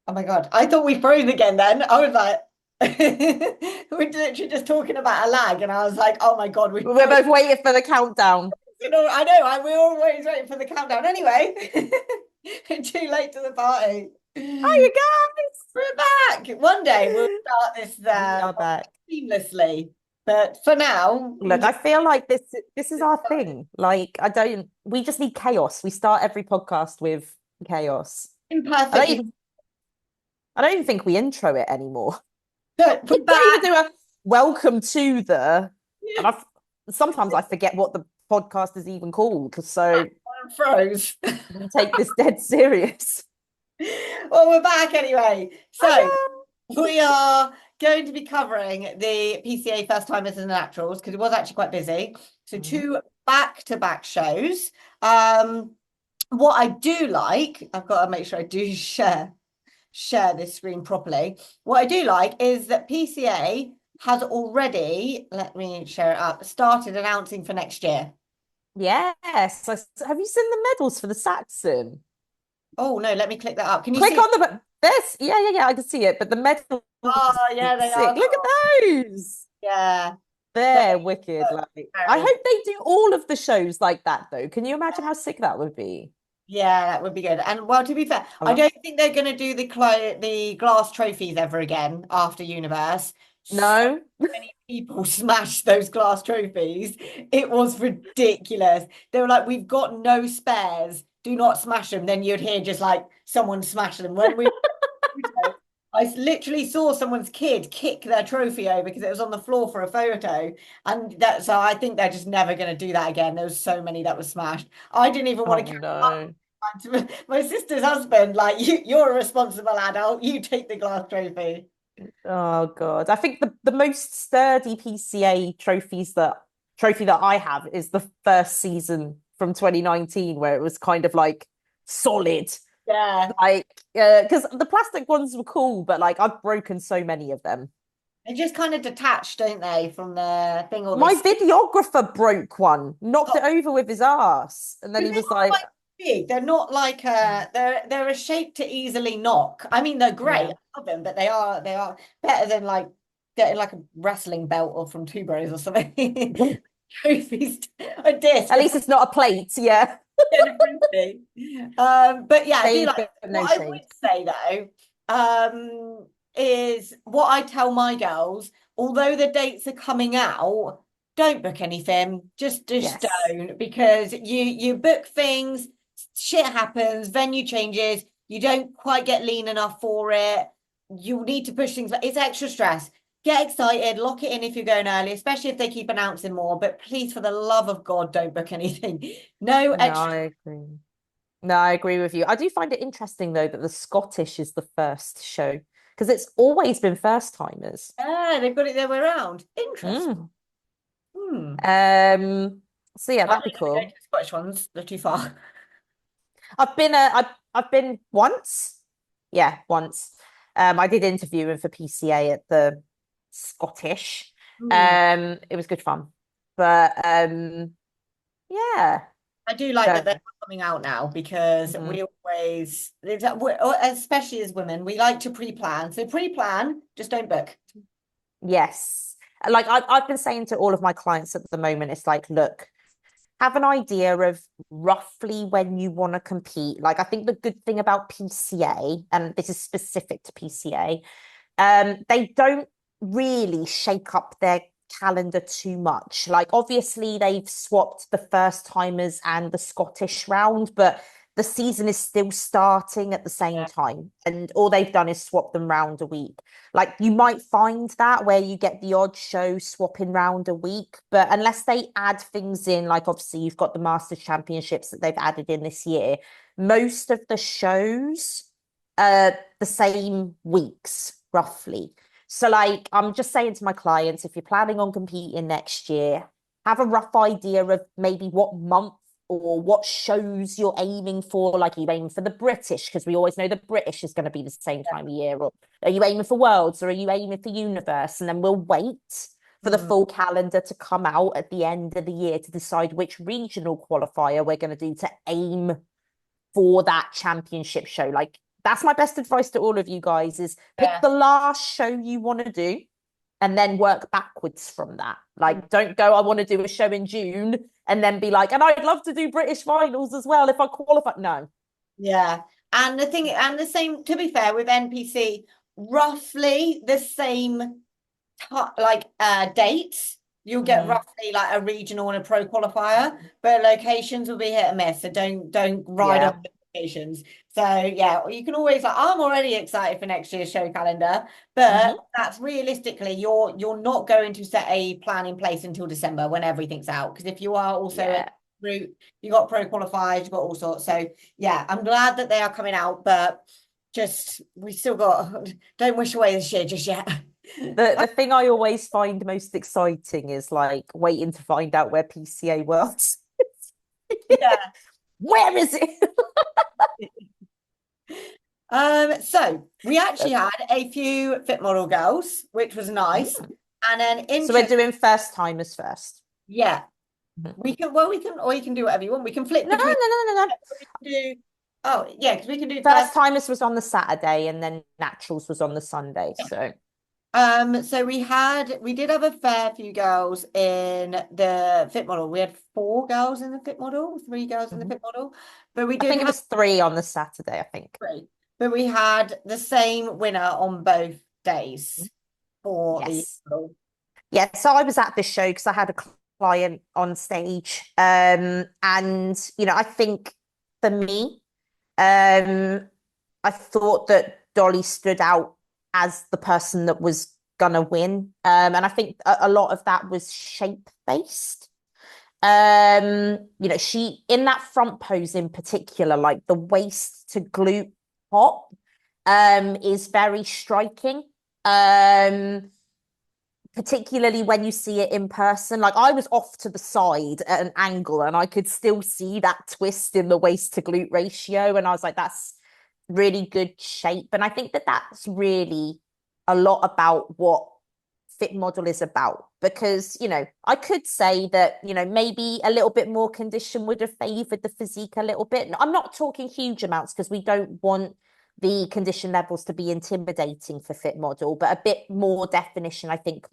Oh my God. I thought we froze again then. I was like, we're literally just talking about a lag, and I was like, oh my God, we We're froze. both waiting for the countdown. I know, we're always waiting for the countdown. Anyway, too late to the party. Hi, you guys. We're back. One day we'll start this We are back. seamlessly. But for now, we'll Look, I just feel like this is our thing. Like, we just need chaos. We start every podcast with chaos. I don't imperfectly. even, I don't even think we intro it anymore. But We we're don't even back. do a welcome to the, and sometimes I forget what the podcast is even called. So Froze. we take this dead serious. Well, we're back anyway. So Oh we are going to be covering the PCA first timers and the naturals because it was actually quite busy. So yeah. two back-to-back shows. Um, what I do like, I've got to make sure I do share this screen properly. What I do like is that PCA has already, let me share it up, started announcing for next year. Yes. Have you seen the medals for the Saxon? Oh no, let me click that up. Can you Click see? on the this. Yeah. I can see it. But the medals Oh are yeah, they sick. are Look at cool. those. Yeah, they They're wicked. look Like, I very. hope they do all of the shows like that, though. Can you imagine how sick that would be? Yeah, that would be good. And well, to be fair, I I love. don't think they're going to do the glass trophies ever again after Universe. So No. many people smashed those glass trophies. It was ridiculous. They were like, "We've got no spares. Do not smash them." Then you'd hear just like someone smash them. When we, I literally saw someone's kid kick their trophy over because it was on the floor for a photo, and that. So I think they're just never going to do that again. There was so many that were smashed. I didn't even want Oh to carry no. to my sister's husband, like you're a responsible adult. You take the glass trophy. Oh God. I think the most sturdy PCA trophy that I have is the first season from 2019 where it was kind of like solid. Yeah, Like because the plastic ones were cool, but like I've broken so many of them. they just kind of detach, don't they, from the thing? Or they My stick. videographer broke one, knocked it But over with his ass, and then they're he was not like, quite big. They're not like they're a shape to easily knock. I mean, they're great. yeah. I love them, but they are better than like getting like a wrestling belt or from Two Bros or something. Trophies, a disc, At least it's not a plate, yeah. Frisbee. But yeah, I do Shade, like but no what I would shade. say though, is what I tell my girls, although the dates are coming out, don't book anything. Just Yes. don't because you book things, shit happens, venue changes, you don't quite get lean enough for it. You need to push things, but it's extra stress. Get excited, lock it in if you're going early, especially if they keep announcing more. But please, for the love of God, don't book anything. No No, extra. I agree. No, I agree with you. I do find it interesting though that the Scottish is the first show because it's always been first timers. Ah, they've got it the other way around. Interesting. Mm. Hmm. Um, so yeah, I that'd be don't want to go to cool. the Scottish ones. They're too far. I've been once. Yeah, once. I did interview him for PCA at the Scottish. Hmm. It was good fun. But yeah. I do like that No. they're coming out now because Mhm. we always, especially as women, we like to pre-plan. So pre-plan, just don't book. Yes. Like I've been saying to all of my clients at the moment, it's like, look, have an idea of roughly when you want to compete. Like, I think the good thing about PCA, and this is specific to PCA, they don't really shake up their calendar too much. Like, obviously, they've swapped the first timers and the Scottish round, but the season is still starting at the same Yeah. time. And all they've done is swap them round a week. Like, you might find that where you get the odd show swapping round a week, but unless they add things in, like obviously you've got the Masters Championships that they've added in this year, most of the shows the same weeks roughly. So, like, I'm just saying to my clients, if you're planning on competing next year, have a rough idea of maybe what month or what shows you're aiming for. Like, are you aiming for the British? Because we always know the British is going to be the same time of year. Or are you aiming for Worlds or are you aiming for Universe? And then we'll wait for the Hmm. full calendar to come out at the end of the year to decide which regional qualifier we're going to do to aim for that championship show. Like, That's my best advice to all of you guys is pick Yeah. the last show you want to do and then work backwards from that. Like, don't go, I want to do a show in June and then be like, and I'd love to do British finals as well if I qualify. No. Yeah. And the thing, and the same, to be fair, with NPC, roughly the same dates. You'll get Mm-hmm. roughly like a regional and a pro qualifier, but locations will be hit and miss. So don't ride Yeah. on locations. So yeah, you can always like I'm already excited for next year's show calendar, but Mm-hmm. that's realistically you're not going to set a plan in place until December when everything's out. Because if you are also a Yeah. route, you got pro qualified, you got all sorts. So yeah, I'm glad that they are coming out, but just we still got don't wish away this year just yet. The thing I always find most exciting is like waiting to find out where PCA was. Yeah. Where is it? So we actually had a few fit model girls, which was nice. And then So we're interest, doing first timers first. yeah. Mhm. We can do whatever you want. We can flip No, no, between no, no, no. we can do oh yeah, because we can do First first. timers was on the Saturday and then naturals was on the Sunday. So So we did have a fair few girls in the fit model. We had four girls in the fit model, three girls in the mhm. fit model, but we I did think it have was three on the Saturday, I think. three. But we had the same winner on both days for the Yes. model. Yeah, so I was at this show because I had a client on stage. And I think for me, I thought that Dolly stood out as the person that was gonna win. And I think a lot of that was shape based. She in that front pose in particular, like the waist to glute pop, is very striking. Um, Particularly when you see it in person. Like I was off to the side at an angle and I could still see that twist in the waist to glute ratio. And I was like, that's really good shape. And I think that that's really a lot about what fit model is about because I could say that maybe a little bit more condition would have favored the physique a little bit. I'm not talking huge amounts because we don't want the condition levels to be intimidating for fit model, but a bit more definition I think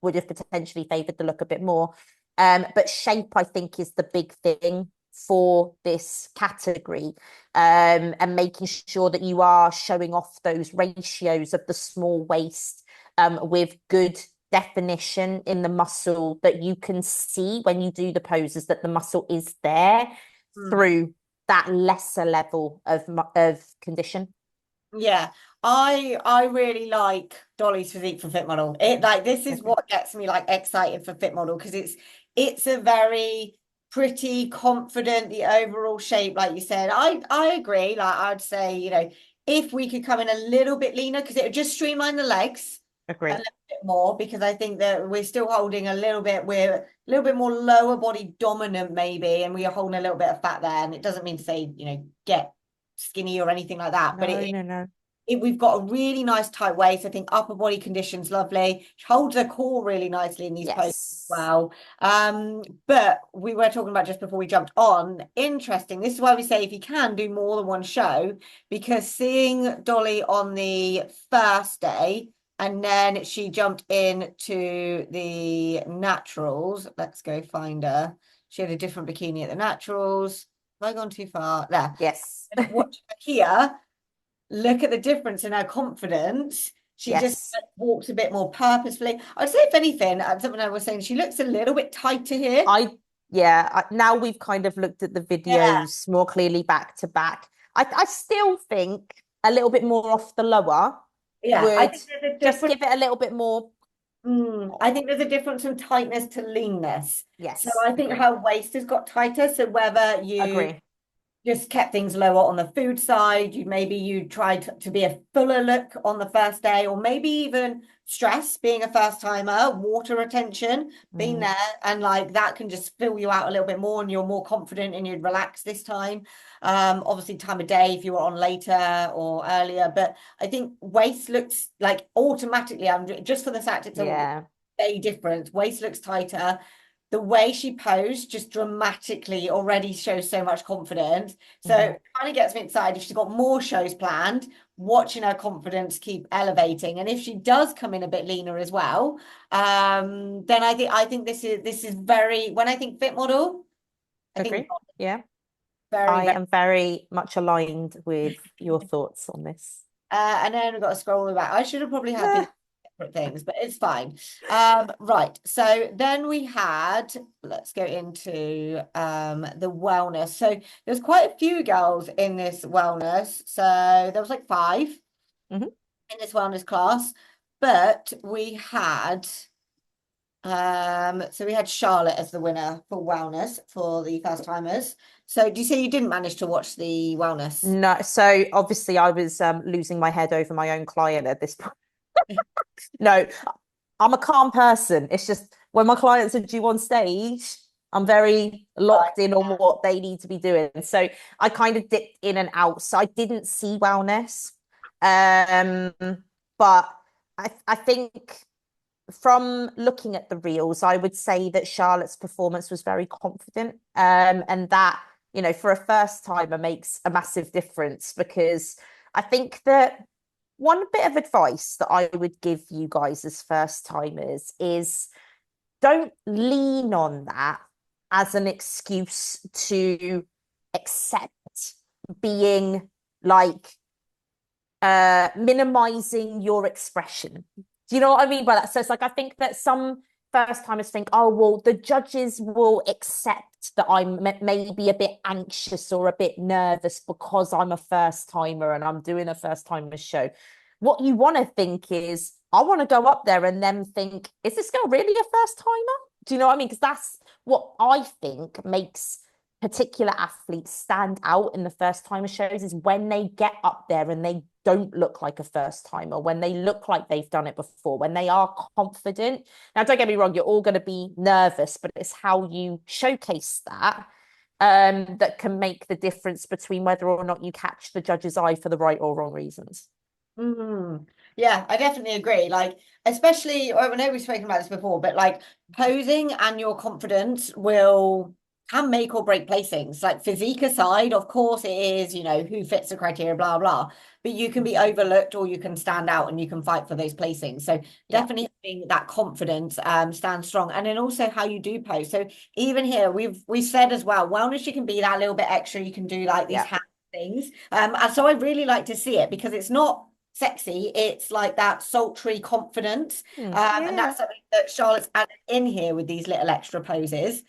would have potentially favored the look a bit more. But shape I think is the big thing for this category, and making sure that you are showing off those ratios of the small waist, with good definition in the muscle that you can see when you do the poses that the muscle is there Mm. through that lesser level of condition. Yeah, I really like Dolly's physique for Fit Model. It like this is Okay. what gets me like excited for Fit Model because it's a very pretty confident the overall shape like you said. I agree. Like I'd say, if we could come in a little bit leaner because it would just streamline the legs a Agree. little bit more because I think that we're still holding we're a little bit more lower body dominant maybe and we are holding a little bit of fat there and it doesn't mean to say, get skinny or anything like that. But No, no, no. we've got a really nice tight waist. I think upper body conditions lovely. She holds her core really nicely in these poses as Yes. well. But we were talking about just before we jumped on. Interesting. This is why we say if you can do more than one show, because seeing Dolly on the first day and then she jumped into the naturals. Let's go find her. She had a different bikini at the naturals. Have I gone too far? There. Yes. Watch her here, look at the difference in her confidence. She just Yes. walks a bit more purposefully. I'd say, if anything, something I was saying, she looks a little bit tighter here. Now we've kind of looked at the Yeah, videos more clearly back to back. I still think a little bit more off the lower yeah. I would think there's a just difference. give it a little bit more. I think there's a difference from tightness to leanness. So Yes, I think agree. her waist has got tighter. So whether you Agree. just kept things lower on the food side. You tried to be a fuller look on the first day, or maybe even stress being a first timer, water retention, being Mm, there, and like that can just fill you out a little bit more, and you're more confident and you'd relax this time. Obviously, time of day if you were on later or earlier, but I think waist looks like automatically. I'm just for the fact it's a yeah. day difference. Waist looks tighter. the way she posed just dramatically already shows so much confidence. So Mhm. it kind of gets me excited if she's got more shows planned, watching her confidence keep elevating. And if she does come in a bit leaner as well, then I think this is very, when I think fit model, I think Agree. Yeah. very, I very am very much aligned with your thoughts on this. and then we've got to scroll back. I should have probably had these Ah, separate things, but it's fine. Right. So then we had, let's go into the wellness. So there's quite a few girls in this wellness. So there was like five mhm. in this wellness class, but we had so we had Charlotte as the winner for wellness for the first timers. So do you say you didn't manage to watch the wellness? No, so obviously I was losing my head over my own client at this point. No, I'm a calm person. It's just when my clients are due on stage, I'm very Right. locked in on what they need to be doing. So I kind of dipped in and out. So I didn't see wellness. Um, but I think from looking at the reels, I would say that Charlotte's performance was very confident. And that, for a first timer makes a massive difference because I think that one bit of advice that I would give you guys as first timers is don't lean on that as an excuse to accept being like minimizing your expression. Do you know what I mean by that? So it's like I think that some first timers think, oh, well, the judges will accept that I'm maybe a bit anxious or a bit nervous because I'm a first timer and I'm doing a first timer show. What you want to think is, I want to go up there and then think, is this girl really a first timer? Do you know what I mean? Because that's what I think makes particular athletes stand out in the first timer shows is when they get up there and they don't look like a first timer, when they look like they've done it before, when they are confident. Now, don't get me wrong, you're all going to be nervous, but it's how you showcase that that can make the difference between whether or not you catch the judge's eye for the right or wrong reasons. Mm. Yeah, I definitely agree. Like, especially, I know we've spoken about this before, but like posing and your confidence can make or break placings. Like physique aside, of course it is, who fits the criteria, blah, blah. But you can be overlooked or you can stand out and you can fight for those placings. So Yeah, definitely having that confidence stand strong. And then also how you do pose. So even here, we've said as well, wellness, you can be that little bit extra. You can do like these yeah. hand things. And so I really like to see it because it's not sexy. It's like that sultry confidence. And Yeah. that's something that Charlotte's added in here with these little extra poses,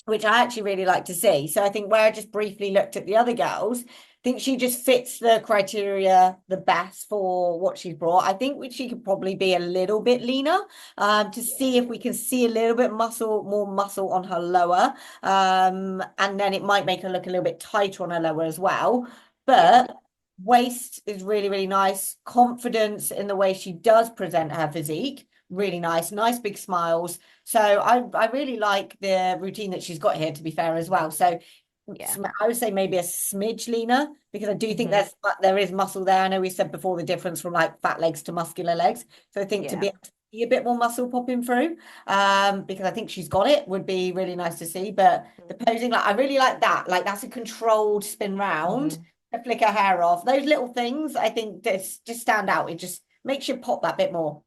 which I actually really like to see. So I think where I just briefly looked at the other girls, I think she just fits the criteria the best for what she's brought. I think she could probably be a little bit leaner to see if we can see a little bit more muscle on her lower. And then it might make her look a little bit tighter on her lower as well. Yeah. But waist is really, really nice. Confidence in the way she does present her physique, really nice. Nice big smiles. So I really like the routine that she's got here, to be fair, as well. So Yeah. I would say maybe a smidge leaner because I do think Hmm. there is muscle there. I know we said before the difference from like fat legs to muscular legs. So I think to Yeah. be able to see a bit more muscle popping through, because I think she's got it, would be really nice to see. But the posing, like I really like that. Like that's a controlled spin round Hmm. to flick her hair off. Those little things, I think, just stand out. It just makes you pop that bit more.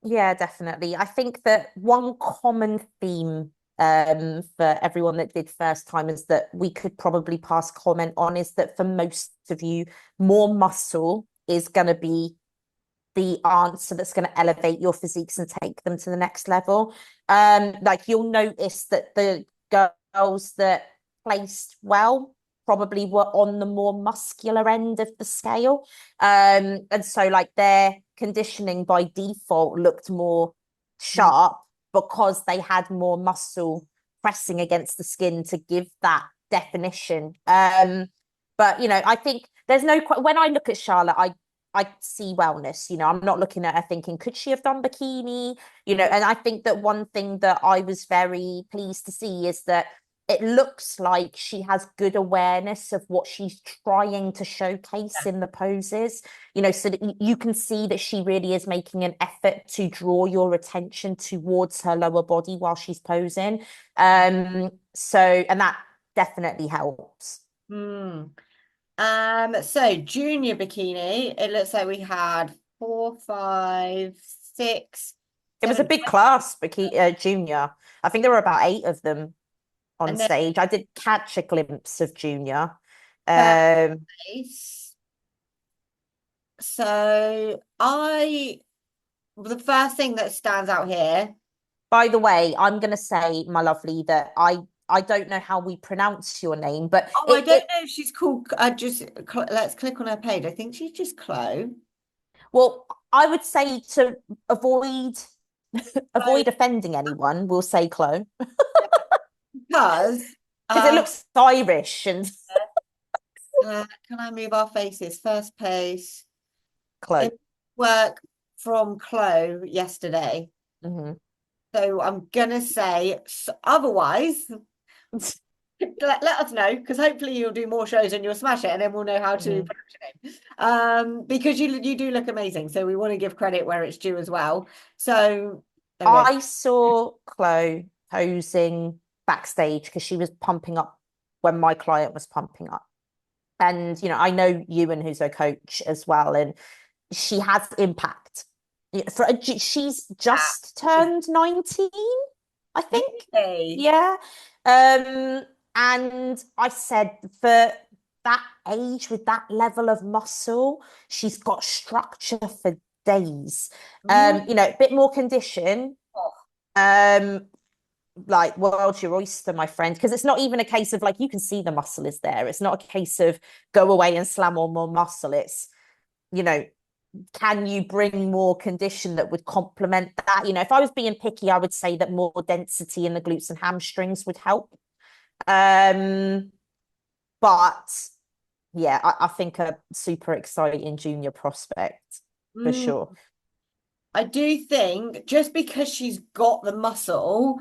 Yeah, definitely. I think that one common theme for everyone that did first timers that we could probably pass comment on is that for most of you, more muscle is going to be the answer that's going to elevate your physiques and take them to the next level. Like you'll notice that the girls that placed well probably were on the more muscular end of the scale. And so like their conditioning by default looked more Mm. sharp because they had more muscle pressing against the skin to give that definition. But I think there's no when I look at Charlotte, I see wellness. I'm not looking at her thinking, could she have done bikini? And I think that one thing that I was very pleased to see is that it looks like she has good awareness of what she's trying to showcase in the poses, so that you can see that she really is making an effort to draw your attention towards her lower body while she's posing. And that definitely helps. Hmm. So junior bikini, it looks like we had 4, 5, 6, It was a 7, big class, junior. I think there were about 8 of them on and then stage. I did catch a glimpse of junior. first Um, place. So the first thing that stands out here. by the way, I'm going to say, my lovely, that I don't know how we pronounce your name, but Oh, I don't know if she's called. Let's click on her page. I think she's just Chloe. well, I would say to avoid Chloe, avoid offending anyone, we'll say Chloe, because because it looks Irish and can I move our faces? First place. Chloe. It work from Chloe yesterday. Hmm. So I'm gonna say otherwise. Let us know, because hopefully you'll do more shows and you'll smash it, and then we'll know how to Hmm. pronounce your name. Because you do look amazing, so we want to give credit where it's due as well. So there we go. I saw Chloe posing backstage because she was pumping up when my client was pumping up. And, I know Ewan, who's her coach as well, and she has impact. She's just turned 19, I think. Really? Yeah. And I said for that age with that level of muscle, she's got structure for days. Mm. A bit more condition. Oh. Um, like world's your oyster, my friend, because it's not even a case of like you can see the muscle is there. It's not a case of go away and slam on more muscle. It's, you know, can you bring more condition that would complement that? If I was being picky, I would say that more density in the glutes and hamstrings would help. Um, but yeah, I think a super exciting junior prospect for Mm. sure. I do think just because she's got the muscle,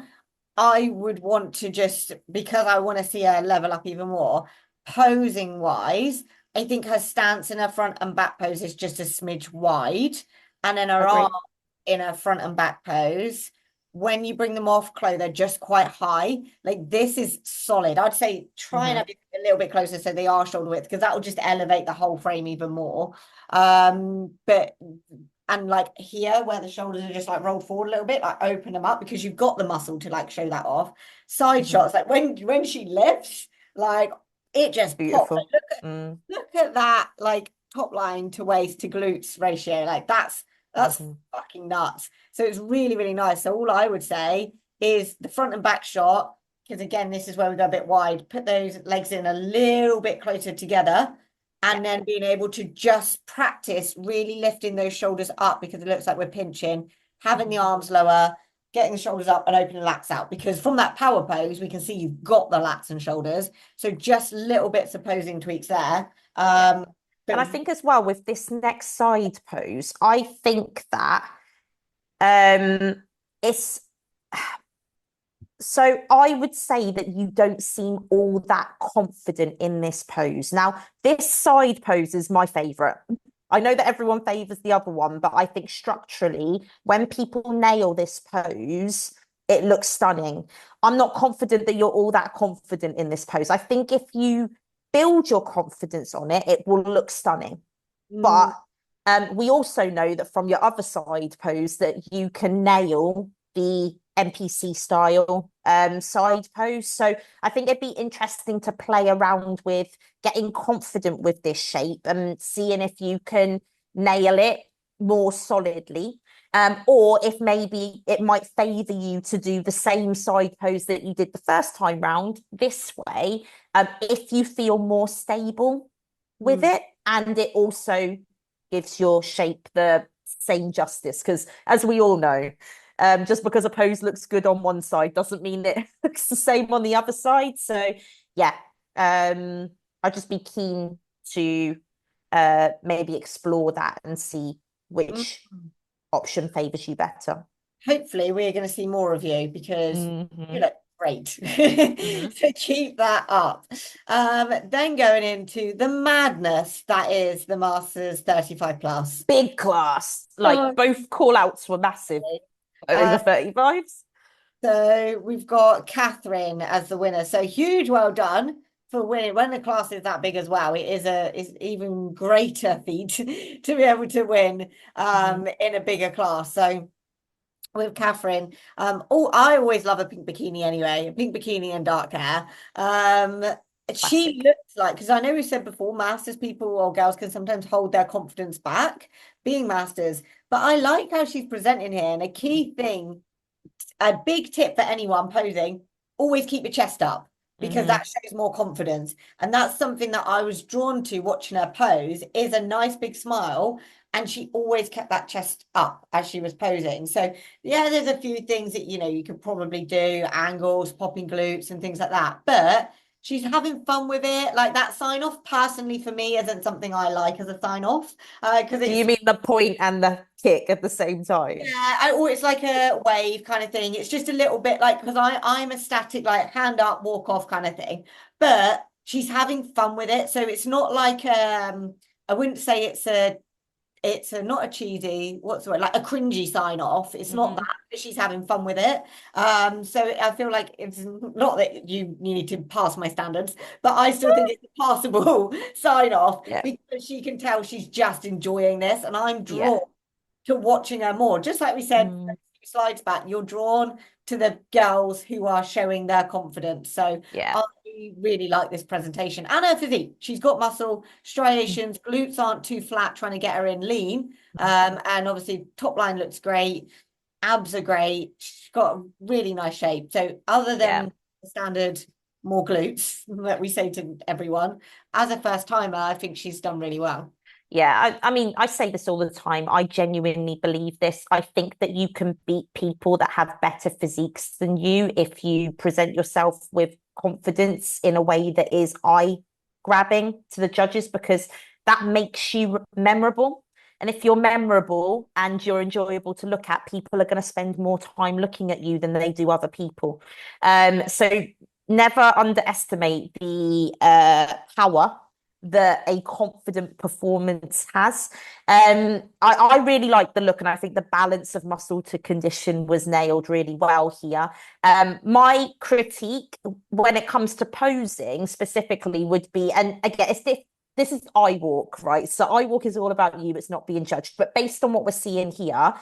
I would want to just, because I want to see her level up even more, posing wise, I think her stance in her front and back pose is just a smidge wide. And then her arm Agree. in her front and back pose, when you bring them off, Chloe, they're just quite high. Like this is solid. I'd say try and Hmm. have it a little bit closer so they are shoulder width, because that will just elevate the whole frame even more. But and like here where the shoulders are just like rolled forward a little bit, like open them up because you've got the muscle to like show that off. Side Hmm. shots, like when she lifts, like it just pops. Beautiful. Like, Mm. look at that, like top line to waist to glutes ratio. Like that's Hmm. fucking nuts. So it's really, really nice. So all I would say is the front and back shot, because again, this is where we go a bit wide. Put those legs in a little bit closer together, Yeah. and then being able to just practice really lifting those shoulders up, because it looks like we're pinching, having the arms lower, getting the shoulders up and opening the lats out, because from that power pose we can see you've got the lats and shoulders. So just little bits of posing tweaks there. Yeah. And I But think as well with this next side pose, I think that um it's so I would say that you don't seem all that confident in this pose. Now, this side pose is my favorite. I know that everyone favors the other one, but I think structurally, when people nail this pose, it looks stunning. I'm not confident that you're all that confident in this pose. I think if you build your confidence on it, it will look stunning. mm, But we also know that from your other side pose that you can nail the NPC style side pose. So I think it'd be interesting to play around with getting confident with this shape and seeing if you can nail it more solidly. Or if maybe it might favor you to do the same side pose that you did the first time round this way, if you feel more stable with mm. it, and it also gives your shape the same justice, because as we all know, just because a pose looks good on one side doesn't mean it looks the same on the other side. So yeah, I'd just be keen to maybe explore that and see Mm. which option favors you better. Hopefully we're going to see more of you, because you Hmm. look Great. Hmm. So keep that up. Then going into the madness that is the Masters 35 plus. Big class. Like Oh, both call outs were massive uh, over 35s. so we've got Catherine as the winner. So huge well done for winning. When the class is that big as well, it is even greater feat to be able to win Hmm. in a bigger class. So with Catherine. Oh, I always love a pink bikini anyway, a pink bikini and dark hair. Um, she Classic. looks like, because I know we said before, masters people or girls can sometimes hold their confidence back being masters, but I like how she's presenting here. And a key thing, a big tip for anyone posing, always keep your chest up because Hmm. that shows more confidence. And that's something that I was drawn to watching her pose is a nice big smile. And she always kept that chest up as she was posing. So yeah, there's a few things that you could probably do, angles, popping glutes and things like that. But she's having fun with it. Like that sign off personally for me isn't something I like as a sign off. Because Do you it's mean the point and the kick at the same time? yeah, or it's like a wave kind of thing. It's just a little bit like because I'm a static, like hand up, walk off kind of thing. But she's having fun with it. So it's not like I wouldn't say it's a not a cheesy, what's the word, like a cringy sign off. It's not that, Hmm. but she's having fun with it. So I feel like it's not that you need to pass my standards, but I still think it's a passable sign off Yeah. because she can tell she's just enjoying this, and I'm drawn Yeah. to watching her more. Just like we said Mm, a few slides back, you're drawn to the girls who are showing their confidence. So yeah. I really like this presentation and her physique. She's got muscle, striations, glutes aren't too flat, trying to get her in lean. And obviously top line looks great, abs are great. She's got a really nice shape. So other Yeah. than the standard more glutes that we say to everyone, as a first timer, I think she's done really well. Yeah, I mean, I say this all the time. I genuinely believe this. I think that you can beat people that have better physiques than you if you present yourself with confidence in a way that is eye-grabbing to the judges because that makes you memorable. And if you're memorable and you're enjoyable to look at, people are going to spend more time looking at you than they do other people. So never underestimate the power that a confident performance has. I really like the look, and I think the balance of muscle to condition was nailed really well here. My critique when it comes to posing specifically would be, and again, this is eye walk, right? So eye walk is all about you, it's not being judged. But based on what we're seeing here,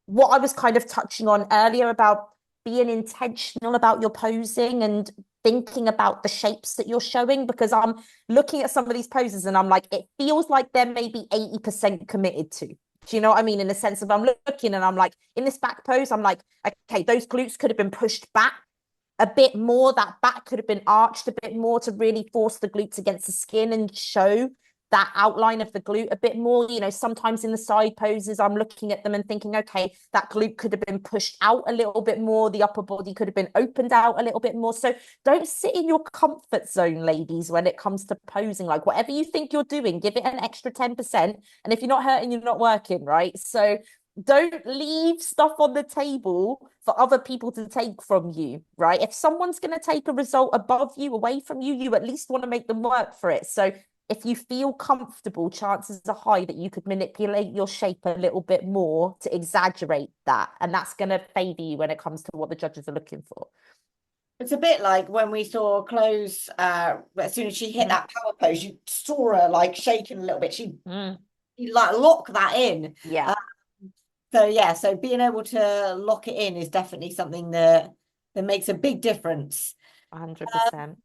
what I was kind of touching on earlier about being intentional about your posing and thinking about the shapes that you're showing, because I'm looking at some of these poses and I'm like, it feels like they're maybe 80% committed to. Do you know what I mean? In the sense of I'm looking and I'm like, in this back pose, I'm like, okay, those glutes could have been pushed back a bit more. That back could have been arched a bit more to really force the glutes against the skin and show that outline of the glute a bit more. You know, sometimes in the side poses, I'm looking at them and thinking, okay, that glute could have been pushed out a little bit more. The upper body could have been opened out a little bit more. So don't sit in your comfort zone, ladies, when it comes to posing. Like whatever you think you're doing, give it an extra 10%. And if you're not hurting, you're not working, right? So don't leave stuff on the table for other people to take from you, right? If someone's going to take a result above you, away from you, you at least want to make them work for it. So if you feel comfortable, chances are high that you could manipulate your shape a little bit more to exaggerate that. And that's going to favor you when it comes to what the judges are looking for. It's a bit like when we saw Close, as soon as she hit Mm-hmm. that power pose, you saw her like shaking a little bit. Mm. She like lock that in. Yeah, Uh, so yeah, so being able to lock it in is definitely something that makes a big difference. 100%.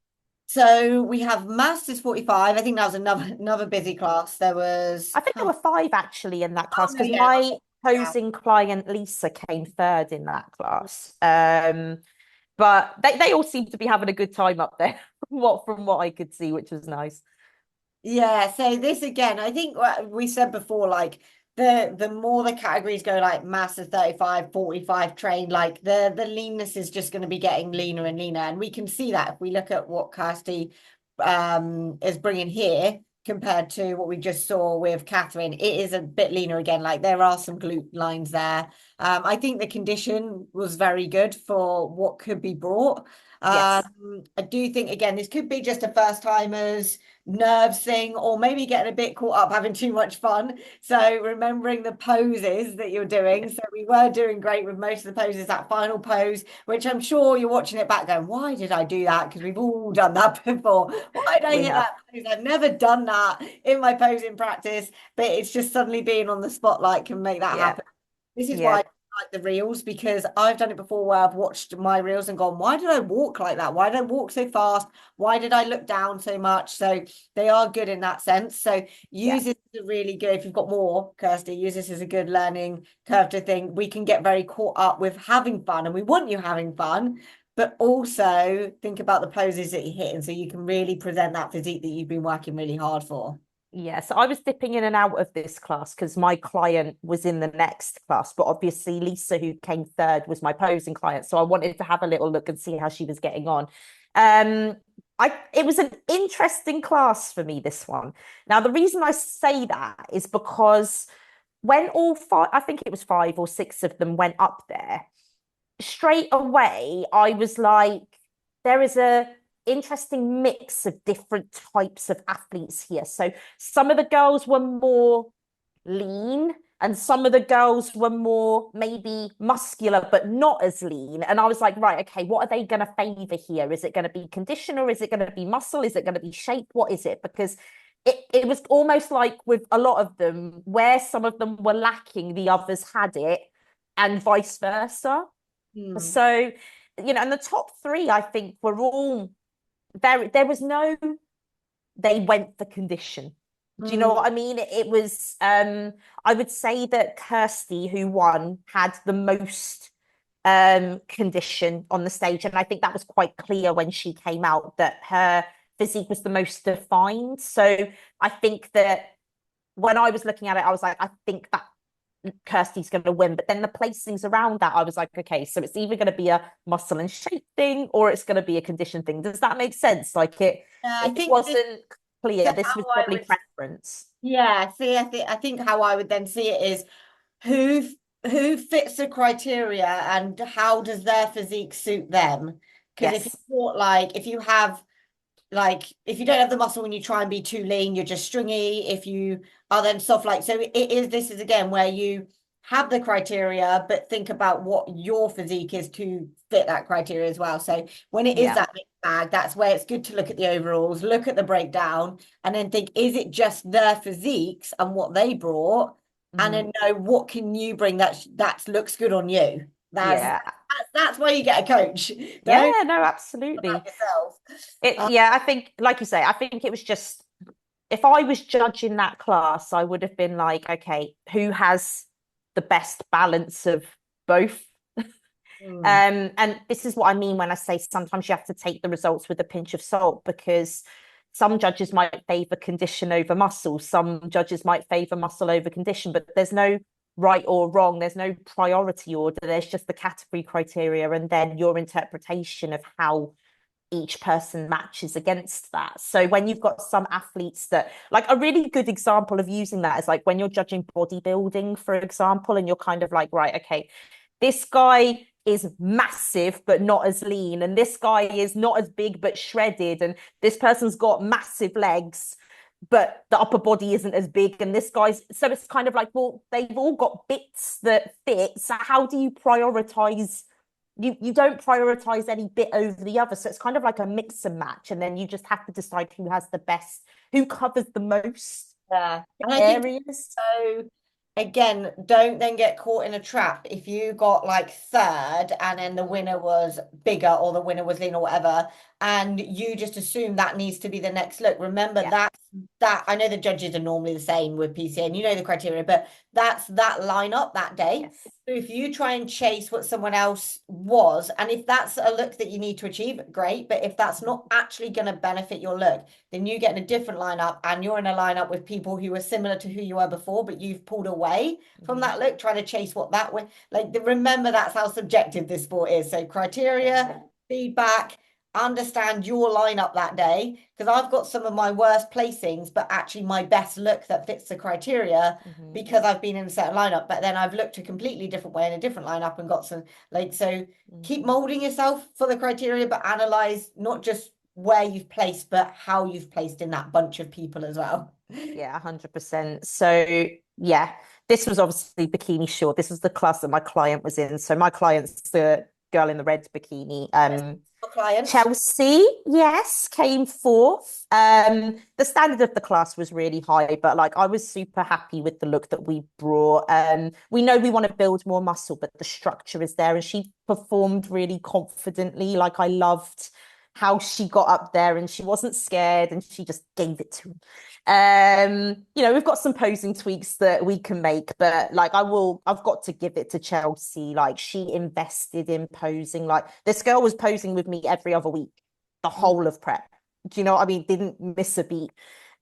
So we have Masters 45. I think that was another busy class. There was I think there were five actually in that oh class no, because yeah, my yeah. posing client Lisa came third in that class. But they all seem to be having a good time up there, from what I could see, which was nice. Yeah, so this again, I think what we said before, like the more the categories go like massive 35, 45 train, like the leanness is just going to be getting leaner and leaner. And we can see that if we look at what Kirsty is bringing here. compared to what we just saw with Catherine. It is a bit leaner again. Like there are some glute lines there. I think the condition was very good for what could be brought. Yes. I do think again this could be just a first timers nerves thing, or maybe getting a bit caught up having too much fun. So remembering the poses that you're doing. So we were doing great with most of the poses. That final pose, which I'm sure you're watching it back going, why did I do that? Because we've all done that before. Why did I We hit have. that pose? I've never done that in my posing practice, but it's just suddenly being on the spotlight can make that Yeah. happen. This is why Yeah. I like the reels, because I've done it before where I've watched my reels and gone, why did I walk like that? Why did I walk so fast? Why did I look down so much? So they are good in that sense. So Yeah. use this as a really good, if you've got more, Kirsty, use this as a good learning curve to think we can get very caught up with having fun, and we want you having fun, but also think about the poses that you're hitting so you can really present that physique that you've been working really hard for. Yeah, so I was dipping in and out of this class because my client was in the next class, but obviously Lisa, who came third, was my posing client. So I wanted to have a little look and see how she was getting on. Um, it was an interesting class for me, this one. Now, the reason I say that is because when all five, I think it was five or six of them went up there, straight away I was like, there is a interesting mix of different types of athletes here. So some of the girls were more lean and some of the girls were more maybe muscular but not as lean. And I was like, right, okay, what are they going to favor here? Is it going to be condition, or is it going to be muscle? Is it going to be shape? What is it? Because it was almost like with a lot of them, where some of them were lacking, the others had it, and vice versa. Hmm. So, and the top three, I think, were all very, there was no, they went for condition. Do you know Hmm. what I mean? It was, I would say that Kirsty, who won, had the most condition on the stage. And I think that was quite clear when she came out that her physique was the most defined. So I think that when I was looking at it, I was like, I think that Kirsty's going to win. But then the placings around that, I was like, okay, so it's either going to be a muscle and shape thing or it's going to be a condition thing. Does that make sense? Like I it think this wasn't clear. is This was how I probably would, preference. yeah, see, I think how I would then see it is who who fits the criteria and how does their physique suit them? Because if you Yes. thought like if you have like if you don't have the muscle when you try and be too lean, you're just stringy. If you are then soft, like so it is this is again where you have the criteria, but think about what your physique is to fit that criteria as well. So when it is Yeah. that mixed bag, that's where it's good to look at the overalls, look at the breakdown, and then think, is it just their physiques and what they brought? And Mhm. then know what can you bring that looks good on you. Yeah. That's why you get a coach. Yeah, Don't no, about absolutely. yourself. Yeah, I think, like you say, I think it was just, if I was judging that class, I would have been like, okay, who has the best balance of both? Mm. And this is what I mean when I say sometimes you have to take the results with a pinch of salt, because some judges might favor condition over muscle, some judges might favor muscle over condition, but there's no right or wrong, there's no priority order, there's just the category criteria and then your interpretation of how each person matches against that. So when you've got some athletes that, like, a really good example of using that is like when you're judging bodybuilding, for example, and you're kind of like, right, okay, this guy is massive but not as lean, and this guy is not as big but shredded, and this person's got massive legs but the upper body isn't as big, and this guy's, so it's kind of like, well, they've all got bits that fit, so how do you prioritize? You don't prioritize any bit over the other, so it's kind of like a mix and match, and then you just have to decide who has the best, who covers the most Yeah. And I think areas. so again, don't then get caught in a trap. If you got like third and then the winner was bigger or the winner was lean or whatever, and you just assume that needs to be the next look. Remember Yeah. that I know the judges are normally the same with PCA and you know the criteria, but that's that lineup that day. Yes. So if you try and chase what someone else was, and if that's a look that you need to achieve, great. But if that's not actually going to benefit your look, then you get in a different lineup and you're in a lineup with people who are similar to who you were before, but you've pulled away from Mhm. that look, trying to chase what that way. Like, remember that's how subjective this sport is. So, criteria, feedback, understand your lineup that day because I've got some of my worst placings, but actually my best look that fits the criteria Hmm. because I've been in a certain lineup. But then I've looked a completely different way in a different lineup and got some like so. Keep Hmm. molding yourself for the criteria, but analyze not just where you've placed, but how you've placed in that bunch of people as well. Yeah, 100%. So, yeah, this was obviously bikini short. This was the class that my client was in. So, my client's the girl in the red bikini. For client. Chelsea, yes, came fourth. The standard of the class was really high, but like I was super happy with the look that we brought. We know we want to build more muscle, but the structure is there, and she performed really confidently. Like I loved how she got up there and she wasn't scared and she just gave it to him. We've got some posing tweaks that we can make, but like I've got to give it to Chelsea. Like she invested in posing. Like this girl was posing with me every other week, the whole of prep. Do you know what I mean? Didn't miss a beat.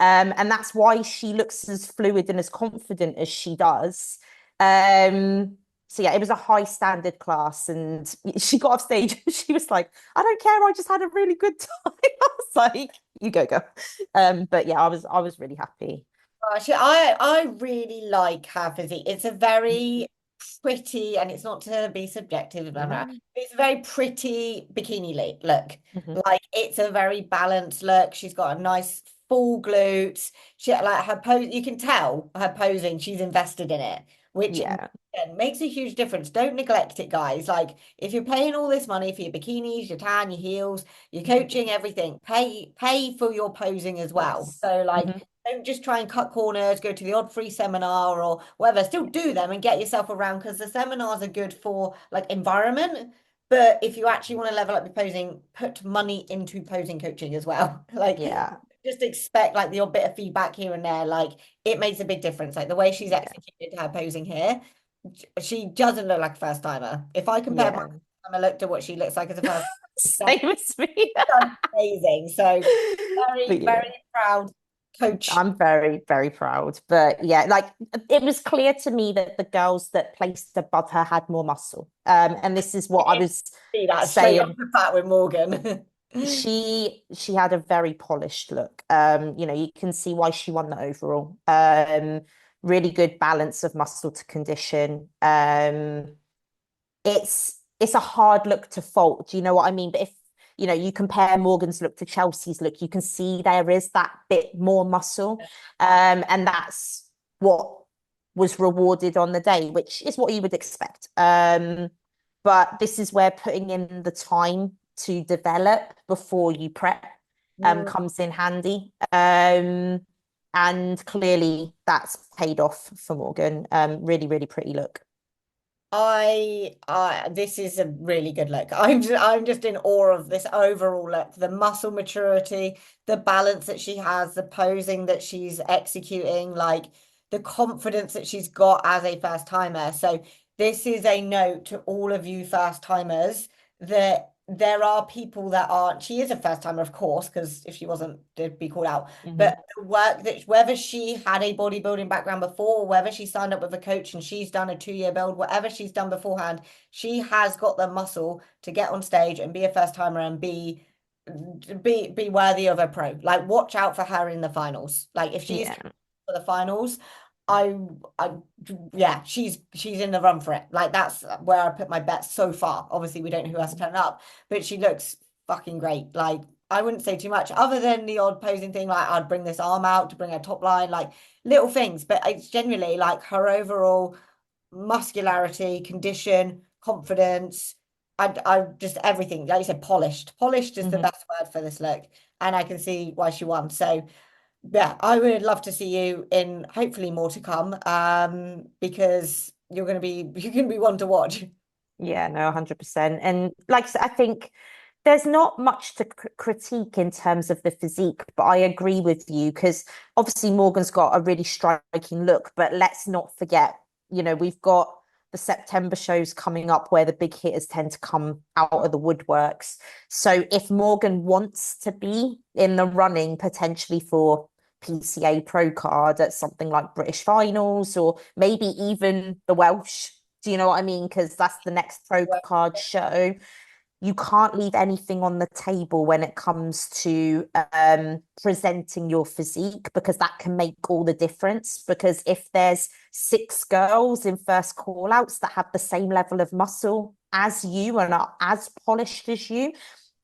And that's why she looks as fluid and as confident as she does. Um, so yeah, it was a high standard class, and she got off stage. She was like, "I don't care. I just had a really good time." I was like, "You go, go." But yeah, I was really happy. Actually, I really like her physique. It's a very pretty, and it's not to be subjective, blah, blah. No. It's a very pretty bikini look. Hmm. Like it's a very balanced look. She's got a nice full glutes. She like her pose. You can tell her posing. She's invested in it, which Yeah. again, makes a huge difference. Don't neglect it, guys. Like if you're paying all this money for your bikinis, your tan, your heels, your coaching, everything, pay for your posing as well. Yes. So like Hmm. don't just try and cut corners, go to the odd free seminar or whatever. Still do them and get yourself around because the seminars are good for like environment. But if you actually want to level up your posing, put money into posing coaching as well. Like Yeah. just expect like the odd bit of feedback here and there. Like it makes a big difference. Like the way she's Yeah. executed her posing here, she doesn't look like a first timer. If I compare my Yeah. first timer look to what she looks like as a first timer, Same as me. that's amazing. So very, But yeah. very proud coach. I'm very, very proud. But yeah, like it was clear to me that the girls that placed above her had more muscle. And this is what I was See that straight off saying. the bat with Morgan. She had a very polished look. You can see why she won the overall. Really good balance of muscle to condition. It's a hard look to fault. Do you know what I mean? But if you compare Morgan's look to Chelsea's look, you can see there is that bit more muscle. And that's what was rewarded on the day, which is what you would expect. But this is where putting in the time to develop before you prep Mm. comes in handy. And clearly that's paid off for Morgan. Really, really pretty look. This is a really good look. I'm just in awe of this overall look, the muscle maturity, the balance that she has, the posing that she's executing, like the confidence that she's got as a first timer. So this is a note to all of you first timers that there are people that aren't. She is a first timer, of course, because if she wasn't, they'd be called out. Mhm. But the work that whether she had a bodybuilding background before, or whether she signed up with a coach and she's done a 2 year build, whatever she's done beforehand, she has got the muscle to get on stage and be a first timer and be worthy of a pro. Like watch out for her in the finals. Like if she is Yeah. for the finals, I I yeah, she's in the run for it. Like that's where I put my bets so far. Obviously, we don't know who has to turn up, but she looks fucking great. Like I wouldn't say too much other than the odd posing thing, like I'd bring this arm out to bring her top line, like little things, but it's genuinely like her overall muscularity, condition, confidence. I just everything, like you said, polished. Polished is the Mhm. best word for this look, and I can see why she won. So yeah, I would love to see you in hopefully more to come, because you're gonna be one to watch. Yeah, no, 100%. And like I said, I think there's not much to critique in terms of the physique, but I agree with you because obviously Morgan's got a really striking look, but let's not forget, we've got the September shows coming up where the big hitters tend to come out of the woodworks. So if Morgan wants to be in the running potentially for PCA Pro card at something like British Finals or maybe even the Welsh, do you know what I mean? Because that's the next pro card show. you can't leave anything on the table when it comes to presenting your physique, because that can make all the difference. Because if there's 6 girls in first call outs that have the same level of muscle as you and are as polished as you,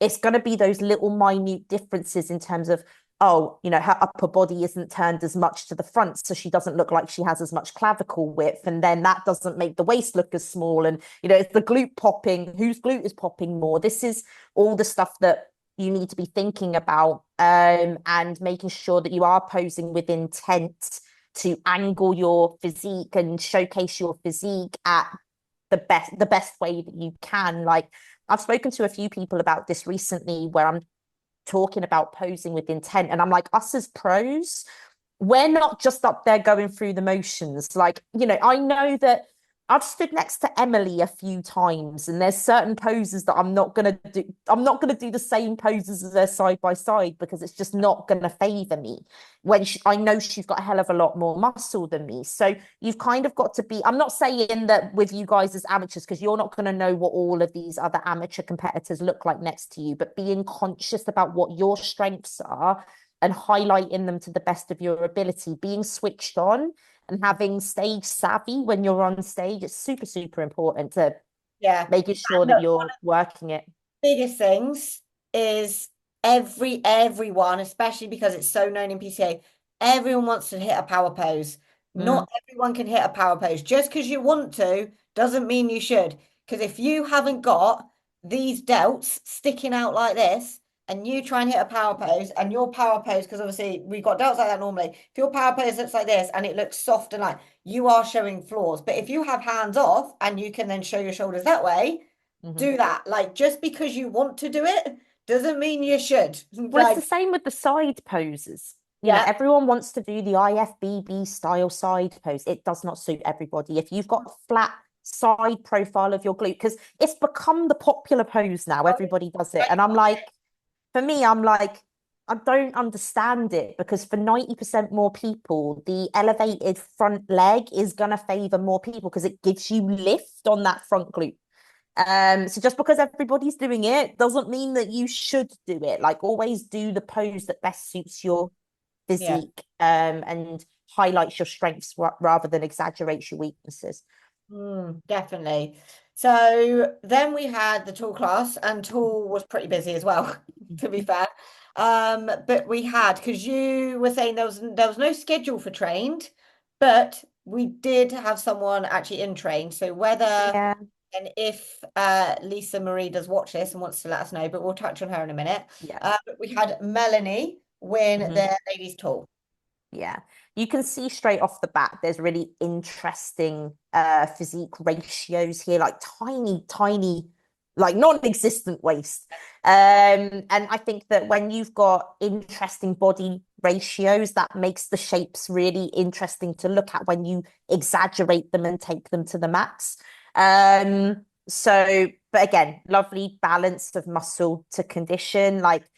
it's going to be those little minute differences in terms of, oh, her upper body isn't turned as much to the front, so she doesn't look like she has as much clavicle width. And then that doesn't make the waist look as small. And, it's the glute popping, whose glute is popping more. This is all the stuff that you need to be thinking about, and making sure that you are posing with intent to angle your physique and showcase your physique at the best way that you can. Like, I've spoken to a few people about this recently, where I'm talking about posing with intent. And I'm like, us as pros, we're not just up there going through the motions. Like, I know that I've stood next to Emily a few times, and there's certain poses that I'm not gonna do. I'm not gonna do the same poses as her side by side, because it's just not gonna favor me. When I know she's got a hell of a lot more muscle than me. So you've kind of got to be. I'm not saying that with you guys as amateurs, because you're not gonna know what all of these other amateur competitors look like next to you, but being conscious about what your strengths are and highlighting them to the best of your ability, being switched on and having stage savvy when you're on stage. It's super, super important to Yeah. making sure And that look, you're working it. biggest things is everyone, especially because it's so known in PCA, everyone wants to hit a power pose. Mm. Not everyone can hit a power pose. Just because you want to doesn't mean you should. Because if you haven't got these delts sticking out like this, and you try and hit a power pose, and your power pose, because obviously we've got delts like that normally. If your power pose looks like this and it looks soft and light, you are showing flaws. But if you have hands off and you can then show your shoulders that way, Mhm. do that. Like, just because you want to do it doesn't mean you should. Well, it's the Like, same with the side poses. yeah, Everyone wants to do the IFBB style side pose. It does not suit everybody. If you've got a flat side profile of your glute, because it's become the popular pose now, everybody does it. And I'm like, for me, I'm like, I don't understand it, because for 90% more people, the elevated front leg is going to favor more people, because it gives you lift on that front glute. So just because everybody's doing it doesn't mean that you should do it. Like, always do the pose that best suits your yeah. physique, and highlights your strengths rather than exaggerates your weaknesses. Definitely. So then we had the tool class, and tool was pretty busy as well, to be fair. But we had, because you were saying there was no schedule for trained, but we did have someone actually in train. So whether Yeah, and if Lisa Marie does watch this and wants to let us know, but we'll touch on her in a minute. yeah. But we had Melanie win Mhm. the ladies' tour. Yeah, you can see straight off the bat there's really interesting physique ratios here, like tiny, tiny, like non-existent waist. And I think that when you've got interesting body ratios, that makes the shapes really interesting to look at when you exaggerate them and take them to the max. But again, lovely balance of muscle to condition, like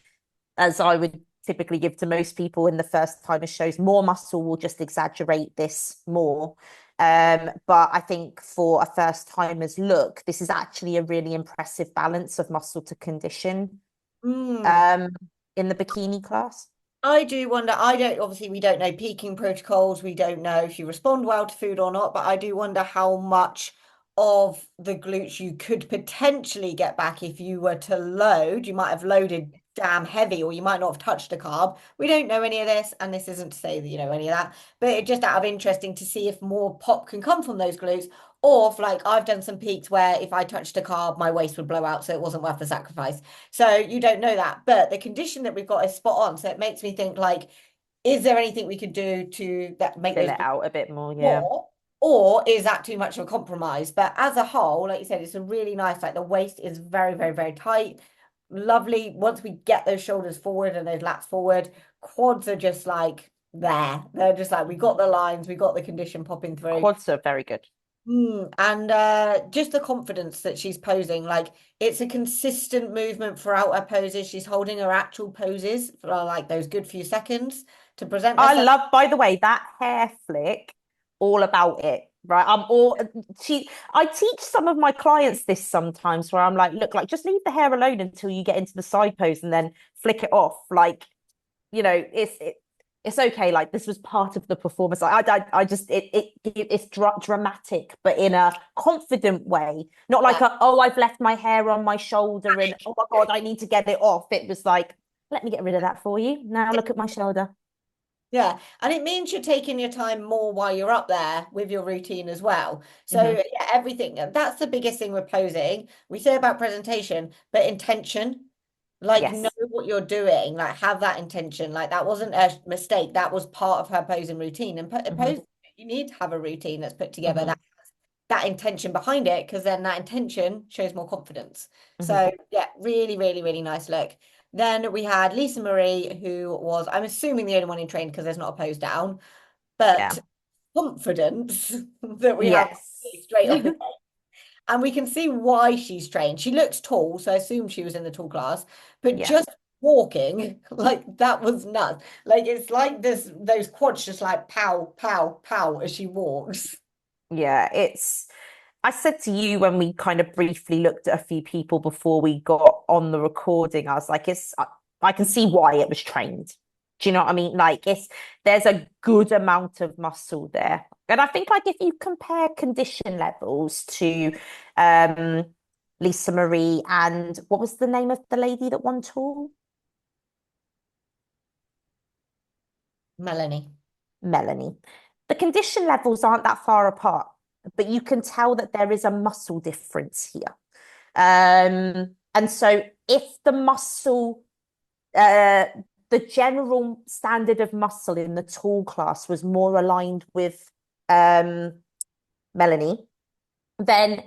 as I would typically give to most people in the first timer shows, more muscle will just exaggerate this more. But I think for a first timer's look, this is actually a really impressive balance of muscle to condition, Mm. um, in the bikini class. I do wonder, I don't, obviously, we don't know peaking protocols. We don't know if you respond well to food or not, but I do wonder how much of the glutes you could potentially get back if you were to load. You might have loaded damn heavy, or you might not have touched a carb. We don't know any of this, and this isn't to say that you know any of that, but it just out of interesting to see if more pop can come from those glutes, or if, like, I've done some peaks where if I touched a carb, my waist would blow out, so it wasn't worth the sacrifice. So you don't know that, but the condition that we've got is spot on. So it makes me think, like, is there anything we could do to that make Fill those it out a bit more, yeah. more, or is that too much of a compromise? But as a whole, like you said, it's a really nice, like, the waist is very, very, very tight. Lovely. Once we get those shoulders forward and those lats forward, quads are just like there. They're just like, we got the lines, we got the condition popping through. Quads are very good. And just the confidence that she's posing, like, it's a consistent movement throughout her poses. She's holding her actual poses for like those good few seconds to present I herself. love, by the way, that hair flick, all about it. right? I'm all she I teach some of my clients this sometimes where I'm like, look, like just leave the hair alone until you get into the side pose and then flick it off. Like, it's okay. Like this was part of the performance. I just it's dramatic, but in a confident way, not like Yeah. I've left my hair on my shoulder and oh my God, I need to get it off. It was like, let me get rid of that for you. Now look at my shoulder. Yeah, and it means you're taking your time more while you're up there with your routine as well. So Hmm. yeah, everything that's the biggest thing with posing. We say about presentation, but intention, like know Yes. what you're doing, like have that intention. Like that wasn't a mistake. That was part of her posing routine. And Hmm. pose, you need to have a routine that's put together Hmm. that intention behind it, because then that intention shows more confidence. Hmm. So yeah, really, really, really nice look. Then we had Lisa Marie, who was, I'm assuming, the only one in trained because there's not a pose down, but Yeah. confidence that we have Yes. straight off the, and we can see why she's trained. She looks tall, so I assume she was in the tall class, but Yeah. just walking like that was nuts. Like it's like this, those quads just like pow, pow, pow as she walks. Yeah. I said to you when we kind of briefly looked at a few people before we got on the recording, I was like, I can see why it was trained. Do you know what I mean? Like there's a good amount of muscle there. And I think like if you compare condition levels to um Lisa Marie and what was the name of the lady that won tall? Melanie. Melanie. The condition levels aren't that far apart, but you can tell that there is a muscle difference here. And so if the muscle, uh, the general standard of muscle in the tall class was more aligned with Melanie, then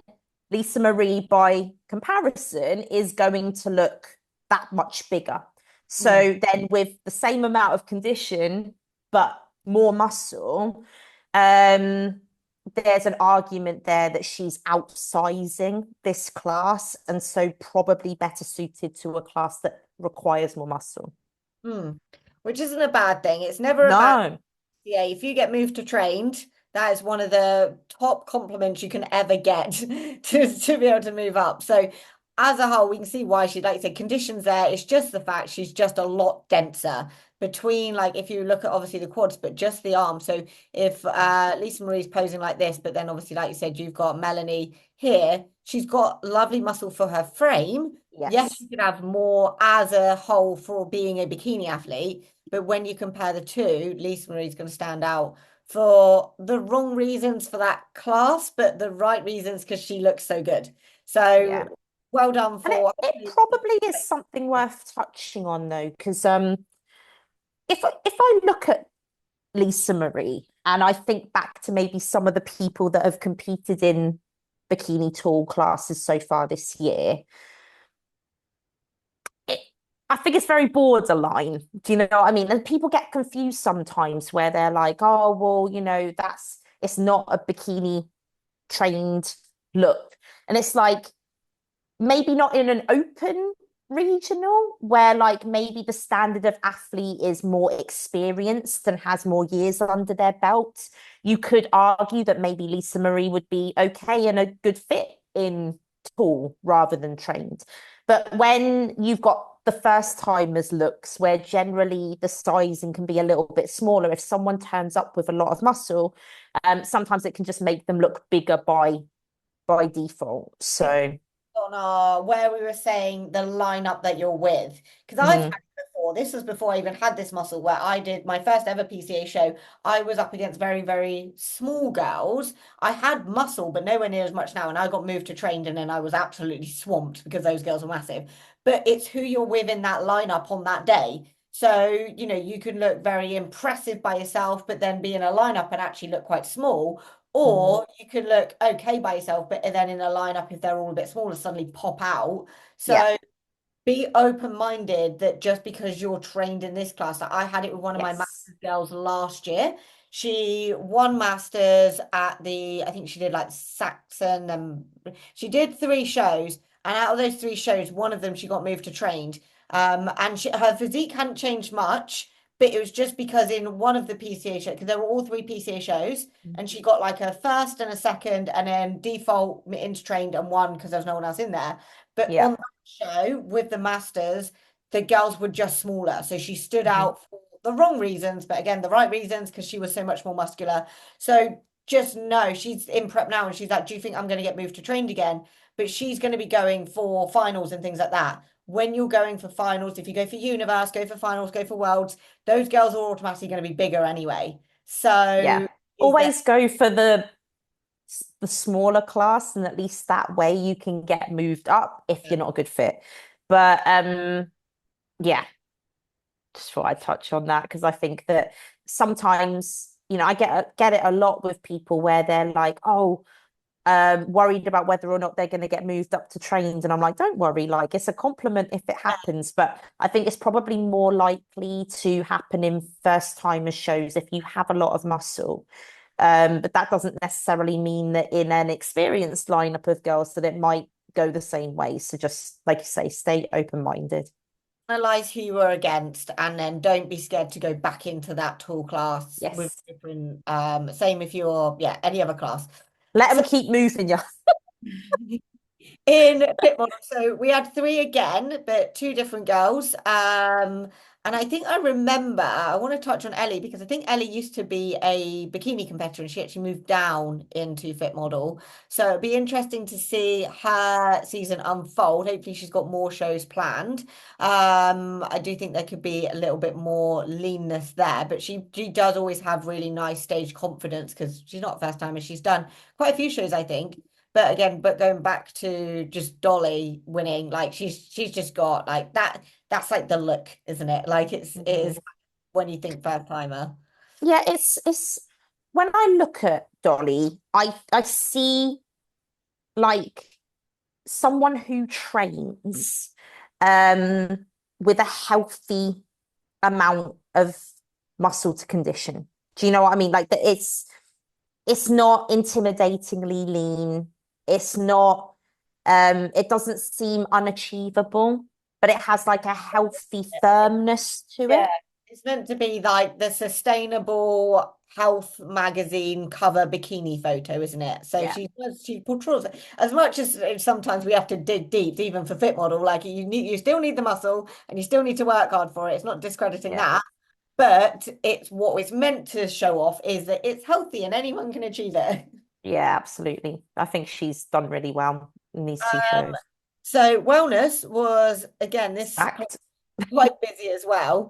Lisa Marie, by comparison, is going to look that much bigger. Mm. So then, with the same amount of condition, but more muscle, um, there's an argument there that she's outsizing this class and so probably better suited to a class that requires more muscle. Mm. Which isn't a bad thing. It's never a bad No. yeah, if you get moved to trained, that is one of the top compliments you can ever get to be able to move up. So as a whole, we can see why she, like you said, conditions there. It's just the fact she's just a lot denser between, like, if you look at obviously the quads, but just the arms. So if Lisa Marie's posing like this, but then obviously, like you said, you've got Melanie here, she's got lovely muscle for her frame. Yes, Yes. you could have more as a whole for being a bikini athlete. But when you compare the two, Lisa Marie's going to stand out for the wrong reasons for that class, but the right reasons because she looks so good. Yeah. So well done And for. it probably is something worth touching on though, because if I look at Lisa Marie and I think back to maybe some of the people that have competed in bikini tall classes so far this year, it, I think it's very borderline. Do you know what I mean? And people get confused sometimes where they're like, oh, well, it's not a bikini trained look. And it's like, maybe not in an open regional where like maybe the standard of athlete is more experienced and has more years under their belt. You could argue that maybe Lisa Marie would be okay and a good fit in tall rather than trained. But when you've got the first timers looks where generally the sizing can be a little bit smaller, if someone turns up with a lot of muscle, sometimes it can just make them look bigger by default. So On our where we were saying the lineup that you're with, because I've had mhm. it before. This was before I even had this muscle, where I did my first ever PCA show. I was up against very, very small girls. I had muscle, but nowhere near as much now. And I got moved to trained, and then I was absolutely swamped because those girls were massive. But it's who you're with in that lineup on that day. So, you can look very impressive by yourself, but then be in a lineup and actually look quite small. Mhm. Or you could look okay by yourself, but then in a lineup, if they're all a bit smaller, suddenly pop out. Yeah. So be open-minded that just because you're trained in this class, like I had it with one of my Yes. master's girls last year. She won masters at I think she did like Saxon, and she did 3 shows. And out of those 3 shows, one of them she got moved to trained. And her physique hadn't changed much, but it was just because in one of the PCA shows, because there were all three PCA shows, and she got like a first and a second, and then default intertrained and one because there was no one else in there. But Yeah. on that show with the masters, the girls were just smaller, so she stood Mhm. out for the wrong reasons, but again the right reasons because she was so much more muscular. So just know she's in prep now, and she's like, "Do you think I'm going to get moved to trained again?" But she's going to be going for finals and things like that. When you're going for finals, if you go for universe, go for finals, go for worlds, those girls are automatically going to be bigger anyway. Yeah. So is there Always go for the smaller class, and at least that way you can get moved up if you're not a good fit. But yeah, just thought I'd touch on that because I think that sometimes, I get it a lot with people where they're like, oh, worried about whether or not they're going to get moved up to trained. And I'm like, don't worry, like it's a compliment if it happens. But I think it's probably more likely to happen in first timers shows if you have a lot of muscle. But that doesn't necessarily mean that in an experienced lineup of girls that it might go the same way. So just like you say, stay open-minded. analyze who you are against, and then don't be scared to go back into that tall class with Yes. different same if you're any other class. Let So them keep moving you. in fit model. So we had three again, but two different girls. And I think I remember, I want to touch on Ellie because I think Ellie used to be a bikini competitor and she actually moved down into fit model. So it'd be interesting to see her season unfold. Hopefully she's got more shows planned. I do think there could be a little bit more leanness there, but she does always have really nice stage confidence because she's not first timer. She's done quite a few shows, I think. But again, but going back to just Dolly winning, like she's just got like that. That's like the look, isn't it? Like it is Mhm. when you think first timer. Yeah, it's when I look at Dolly, I see like someone who trains um with a healthy amount of muscle to condition. Do you know what I mean? Like that it's not intimidatingly lean. It's not it doesn't seem unachievable, but it has like a healthy firmness to Yeah, it. it's meant to be like the sustainable health magazine cover bikini photo, isn't it? So Yeah. she portrays it as much as sometimes we have to dig deep, even for fit model. Like you still need the muscle and you still need to work hard for it. It's not discrediting Yeah. that, but it's what it's meant to show off is that it's healthy and anyone can achieve it. Yeah, absolutely. I think she's done really well in these two Um, shows. so wellness was again this Stacked. quite busy as well.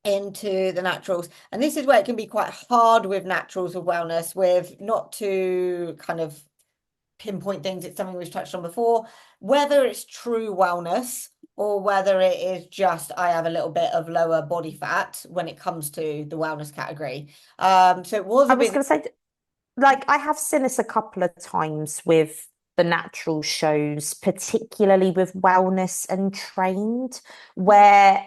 Into the naturals. And this is where it can be quite hard with naturals of wellness, with not to kind of pinpoint things. It's something we've touched on before, whether it's true wellness or whether it is just I have a little bit of lower body fat when it comes to the wellness category. So it was I a was busy. going to say, like, I have seen this a couple of times with the natural shows, particularly with wellness and trained, where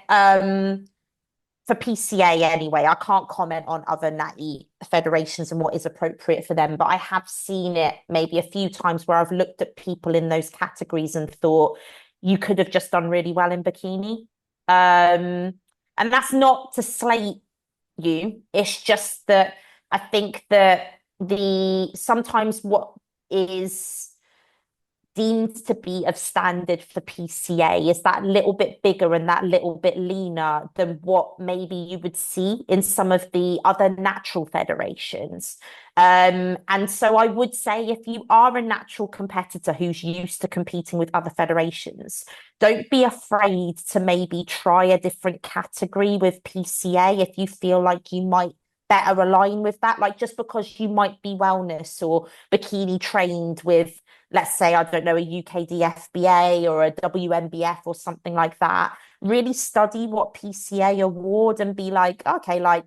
for PCA anyway, I can't comment on other natty federations and what is appropriate for them, but I have seen it maybe a few times where I've looked at people in those categories and thought you could have just done really well in bikini. And that's not to slate you. It's just that I think that the sometimes what is deemed to be of standard for PCA is that little bit bigger and that little bit leaner than what maybe you would see in some of the other natural federations. And so I would say if you are a natural competitor who's used to competing with other federations, don't be afraid to maybe try a different category with PCA if you feel like you might better align with that. Like just because you might be wellness or bikini trained with, let's say, I don't know, a UKDFBA or a WMBF or something like that, really study what PCA award and be like, okay, like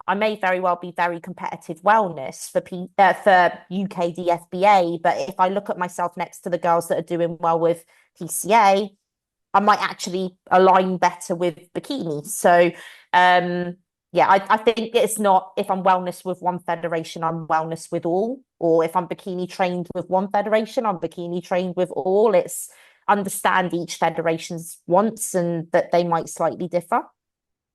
I may very well be very competitive wellness for UKDFBA, but if I look at myself next to the girls that are doing well with PCA, I might actually align better with bikini. So yeah, I think it's not if I'm wellness with one federation, I'm wellness with all, or if I'm bikini trained with one federation, I'm bikini trained with all. It's understand each federation's wants and that they might slightly differ.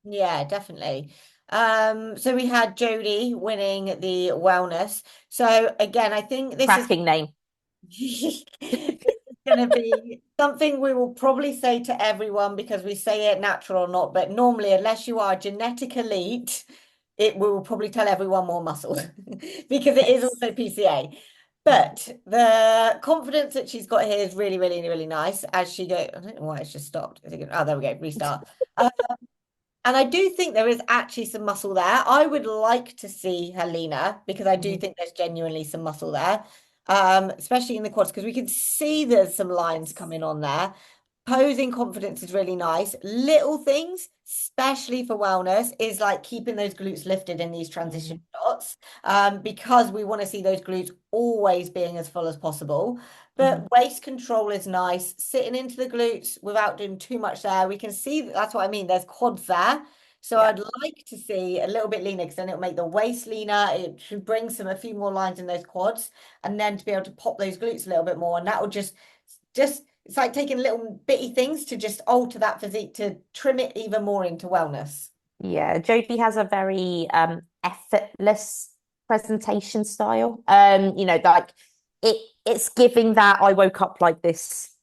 Yeah, definitely. So we had Jodie winning the wellness. So again, I think this is Cracking name. this is going to be something we will probably say to everyone because we say it natural or not. But normally, unless you are a genetic elite, it we will probably tell everyone more muscle because it is Yes. also PCA. But the confidence that she's got here is really, really, really nice as she go. I don't know why it's just stopped. Oh, there we go. Restart. And I do think there is actually some muscle there. I would like to see her leaner because I do Mhm. think there's genuinely some muscle there, especially in the quads because we can see there's some lines Yes. coming on there. Posing confidence is really nice. Little things, especially for wellness, is like keeping those glutes lifted in these transition Mhm. shots, because we want to see those glutes always being as full as possible. Mhm. But waist control is nice. Sitting into the glutes without doing too much there. We can see that's what I mean. There's quads there. So Yeah. I'd like to see a little bit leaner because then it'll make the waist leaner. It should bring a few more lines in those quads, and then to be able to pop those glutes a little bit more. And that will just it's like taking little bitty things to just alter that physique to trim it even more into wellness. Yeah, Jodie has a very effortless presentation style. Like it it's giving that I woke up like this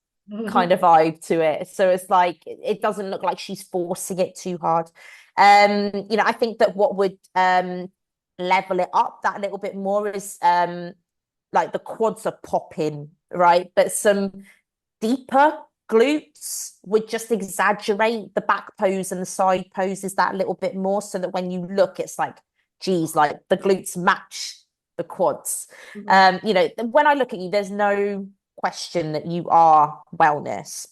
kind of vibe to it. So it's like it doesn't look like she's forcing it too hard. I think that what would level it up that little bit more is like the quads are popping, right? But some deeper glutes would just exaggerate the back pose and the side poses that little bit more so that when you look, it's like, geez, like the glutes match the quads. Mhm. When I look at you, there's no question that you are wellness.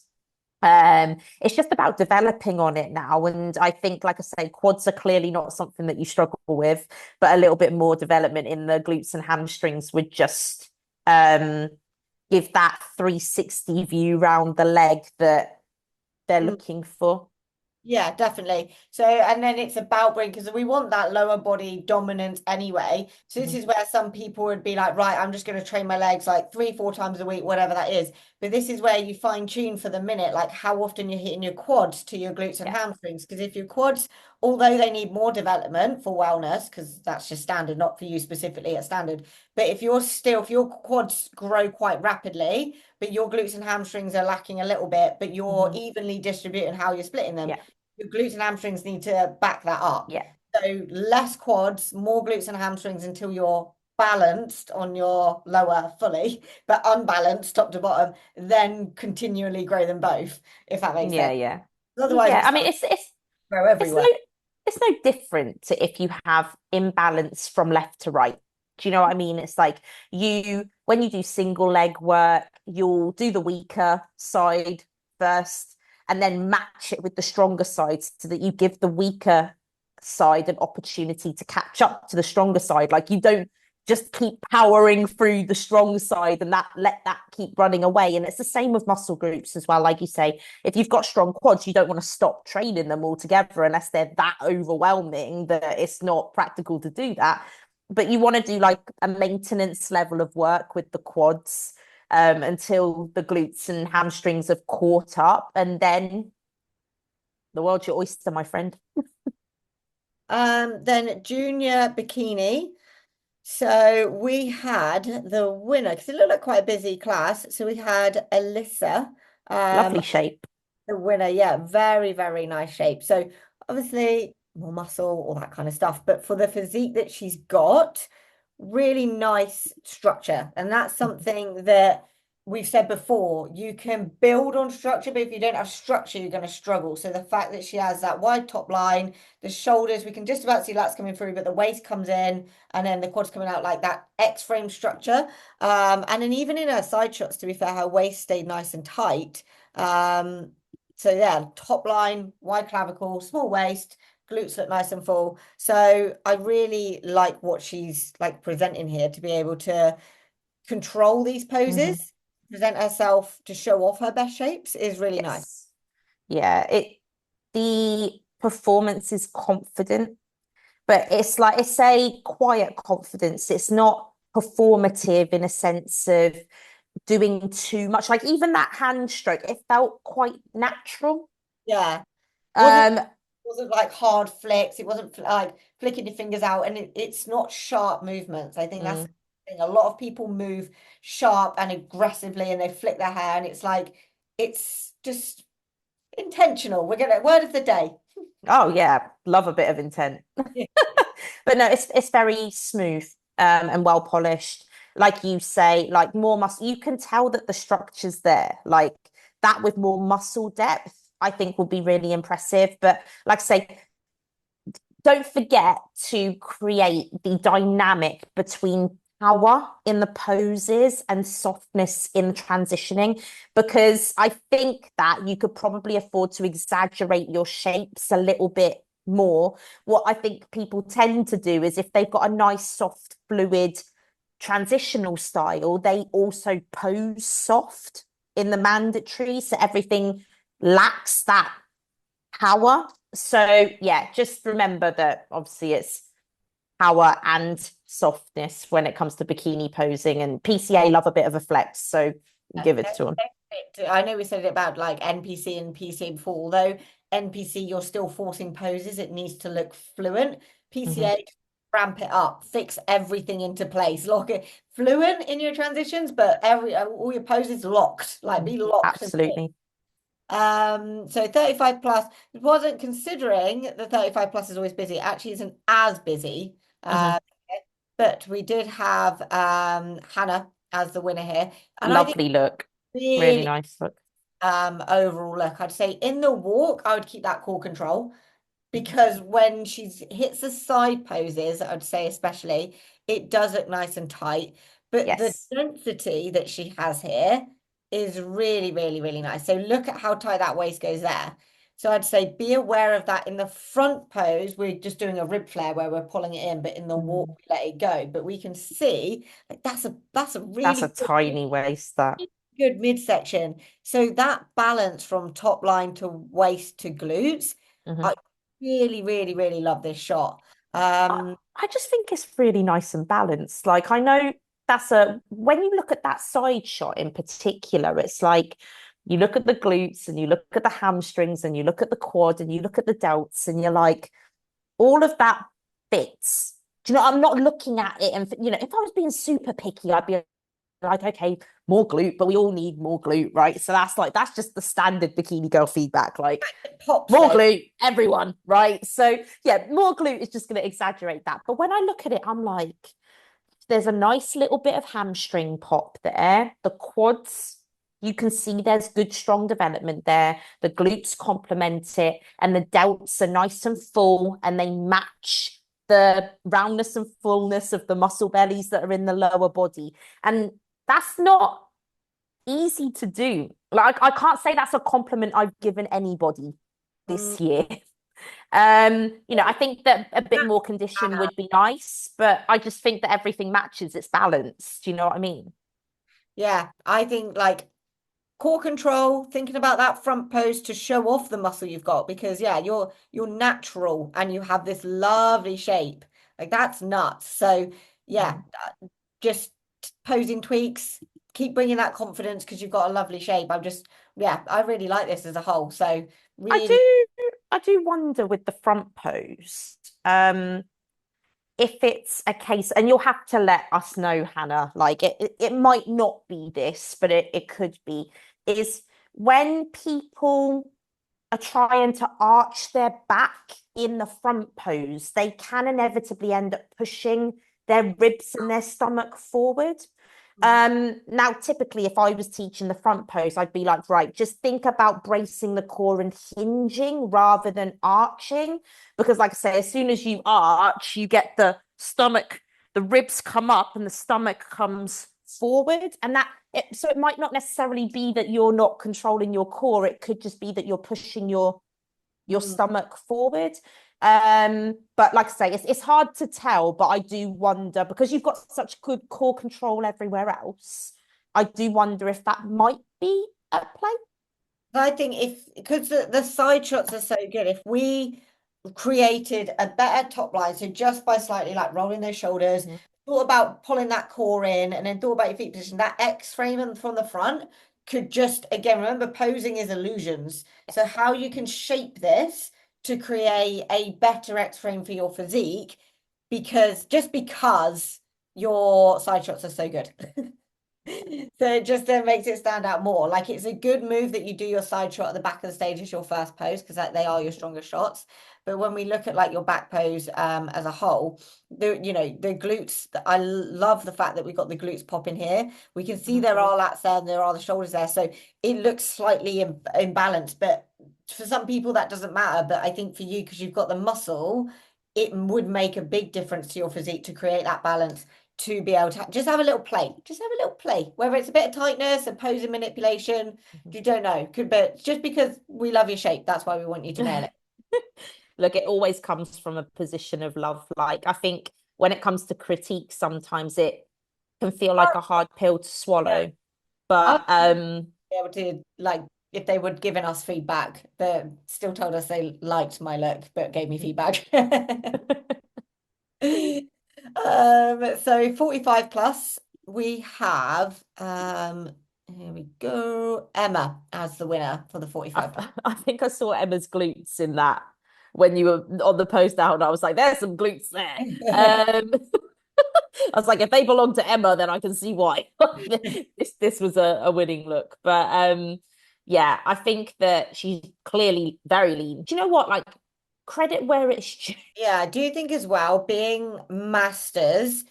It's just about developing on it now. And I think, like I say, quads are clearly not something that you struggle with, but a little bit more development in the glutes and hamstrings would just um give that 360 view round the leg that they're looking for. Yeah, definitely. So, and then it's about bringing because we want that lower body dominance anyway. So this Mhm. is where some people would be like, right, I'm just going to train my legs like 3, 4 times a week, whatever that is. But this is where you fine tune for the minute, like how often you're hitting your quads to your glutes and Yeah, hamstrings. Because if your quads, although they need more development for wellness, because that's just standard, not for you specifically at standard. But if your quads grow quite rapidly, but your glutes and hamstrings are lacking a little bit, but you're hmm, evenly distributing how you're splitting them, yeah, your glutes and hamstrings need to back that up. yeah, So less quads, more glutes and hamstrings until you're balanced on your lower fully, but unbalanced top to bottom, then continually grow them both, if that makes yeah, sense. yeah, Otherwise, yeah. we I mean, start to grow it's everywhere. no different to if you have imbalance from left to right. Do you know what I mean? It's like when you do single leg work, you'll do the weaker side first and then match it with the stronger side so that you give the weaker side an opportunity to catch up to the stronger side. Like you don't just keep powering through the strong side and that let that keep running away. And it's the same with muscle groups as well. Like you say, if you've got strong quads, you don't want to stop training them altogether unless they're that overwhelming that it's not practical to do that. But you want to do like a maintenance level of work with the quads until the glutes and hamstrings have caught up. And then the world's your oyster, my friend. Then junior bikini. So we had the winner because it looked like quite a busy class. So we had Alyssa, um, Lovely shape. the winner, yeah, very, very nice shape. So obviously more muscle, all that kind of stuff. But for the physique that she's got, really nice structure. And that's Mhm. something that we've said before. You can build on structure, but if you don't have structure, you're going to struggle. So the fact that she has that wide top line, the shoulders, we can just about see lats coming through, but the waist comes in and then the quads coming out like that X-frame structure. And then even in her side shots, to be fair, her waist stayed nice and tight. So yeah, top line, wide clavicle, small waist, glutes look nice and full. So I really like what she's like presenting here to be able to control these Mhm. poses, present herself to show off her best shapes is really nice. Yes. Yeah. The performance is confident, but it's a quiet confidence. It's not performative in a sense of doing too much. Like even that hand stroke, it felt quite natural. Yeah. Wasn't Um, wasn't like hard flicks. It wasn't like flicking your fingers out, and it's not sharp movements. I think that's the Mm. thing. A lot of people move sharp and aggressively, and they flick their hair, and it's like it's just intentional. We're gonna word of the day. Oh yeah, love a bit of intent. But no, it's very smooth and well polished. Like you say, like more muscle. You can tell that the structure's there. Like that with more muscle depth, I think will be really impressive. But like I say, don't forget to create the dynamic between power in the poses and softness in the transitioning, because I think that you could probably afford to exaggerate your shapes a little bit more. What I think people tend to do is if they've got a nice, soft, fluid transitional style, they also pose soft in the mandatory. So everything lacks that power. So yeah, just remember that obviously it's power and softness when it comes to bikini posing, and PCA love a bit of a flex, so give it to them. I know we said it about like NPC and PCA before, although NPC you're still forcing poses, it needs to look fluent. Hmm. PCA, ramp it up, fix everything into place, lock it fluent in your transitions, but every all your poses locked, like be locked and fixed. Absolutely. So 35 plus wasn't considering the 35 plus is always busy. Actually, isn't as busy. Hmm. But we did have Hannah as the winner here. And I think Lovely look. Really really nice look. overall look, I'd say in the walk, I would keep that core control Mhm. because when she hits the side poses, I'd say especially, it does look nice and tight. But the Yes. density that she has here is really, really, really nice. So look at how tight that waist goes there. So I'd say be aware of that in the front pose. We're just doing a rib flare where we're pulling it in, but in the walk Mm. we let it go. But we can see like that's a That's a really tiny waist, that. good midsection. So that balance from top line to waist to glutes, Hmm. I really, really, really love this shot. I, Um, I just think it's really nice and balanced. Like I know that's a when you look at that side shot in particular, it's like you look at the glutes and you look at the hamstrings and you look at the quad and you look at the delts and you're like, all of that fits. Do you know, I'm not looking at it and if I was being super picky, I'd be like, okay, more glute, but we all need more glute, right? So that's just the standard bikini girl feedback. Like it pops more though. glute, everyone, right? So yeah, more glute is just going to exaggerate that. But when I look at it, I'm like, there's a nice little bit of hamstring pop there. The quads, you can see there's good, strong development there. The glutes complement it, and the delts are nice and full, and they match the roundness and fullness of the muscle bellies that are in the lower body. And that's not easy to do. Like, I can't say that's a compliment I've given anybody Mm, this year. I think that a bit more condition Hannah. would be nice, but I just think that everything matches, it's balanced. Do you know what I mean? Yeah, I think like core control, thinking about that front pose to show off the muscle you've got because yeah, you're natural and you have this lovely shape. Like that's nuts. So yeah, Mhm. just posing tweaks, keep bringing that confidence because you've got a lovely shape. Yeah, I really like this as a whole. So I really, do I do wonder with the front pose, if it's a case, and you'll have to let us know, Hannah, like it might not be this, but it could be, is when people are trying to arch their back in the front pose, they can inevitably end up pushing their ribs and their stomach forward. Now, typically, if I was teaching the front pose, I'd be like, right, just think about bracing the core and hinging rather than arching. Because, like I say, as soon as you arch, you get the stomach, the ribs come up and the stomach comes forward. And so it might not necessarily be that you're not controlling your core. It could just be that you're pushing your mm. stomach forward. But like I say, it's hard to tell, but I do wonder because you've got such good core control everywhere else. I do wonder if that might be at play. I think if because the side shots are so good, if we created a better top line, so just by slightly like rolling those shoulders, Mhm. thought about pulling that core in, and then thought about your feet position, that X frame from the front could just again remember posing is illusions. So how you can shape this to create a better X frame for your physique because your side shots are so good. So it just then makes it stand out more. Like it's a good move that you do your side shot at the back of the stage as your first pose because they are your strongest shots. But when we look at like your back pose as a whole, the glutes, I love the fact that we got the glutes popping here. We can see Mhm. there are lats there and there are the shoulders there. So it looks slightly imbalanced, but for some people that doesn't matter. But I think for you, because you've got the muscle, it would make a big difference to your physique to create that balance to be able to just have a little play. Just have a little play, whether it's a bit of tightness, a posing manipulation, you don't know. Could but just because we love your shape, that's why we want you to nail it. Look, it always comes from a position of love. Like, I think when it comes to critique, sometimes it can feel like a hard pill to Yeah. swallow. I'd But be able to like if they were giving us feedback, they still told us they liked my look, but gave me feedback. So 45 plus, we have here we go, Emma as the winner for the 45 plus. I think I saw Emma's glutes in that when you were on the post out, and I was like, there's some glutes there. I was like, if they belong to Emma, then I can see why this was a winning look. But yeah, I think that she's clearly very lean. Do you know what? Like, credit where it's due. Yeah, I do think as well, being masters,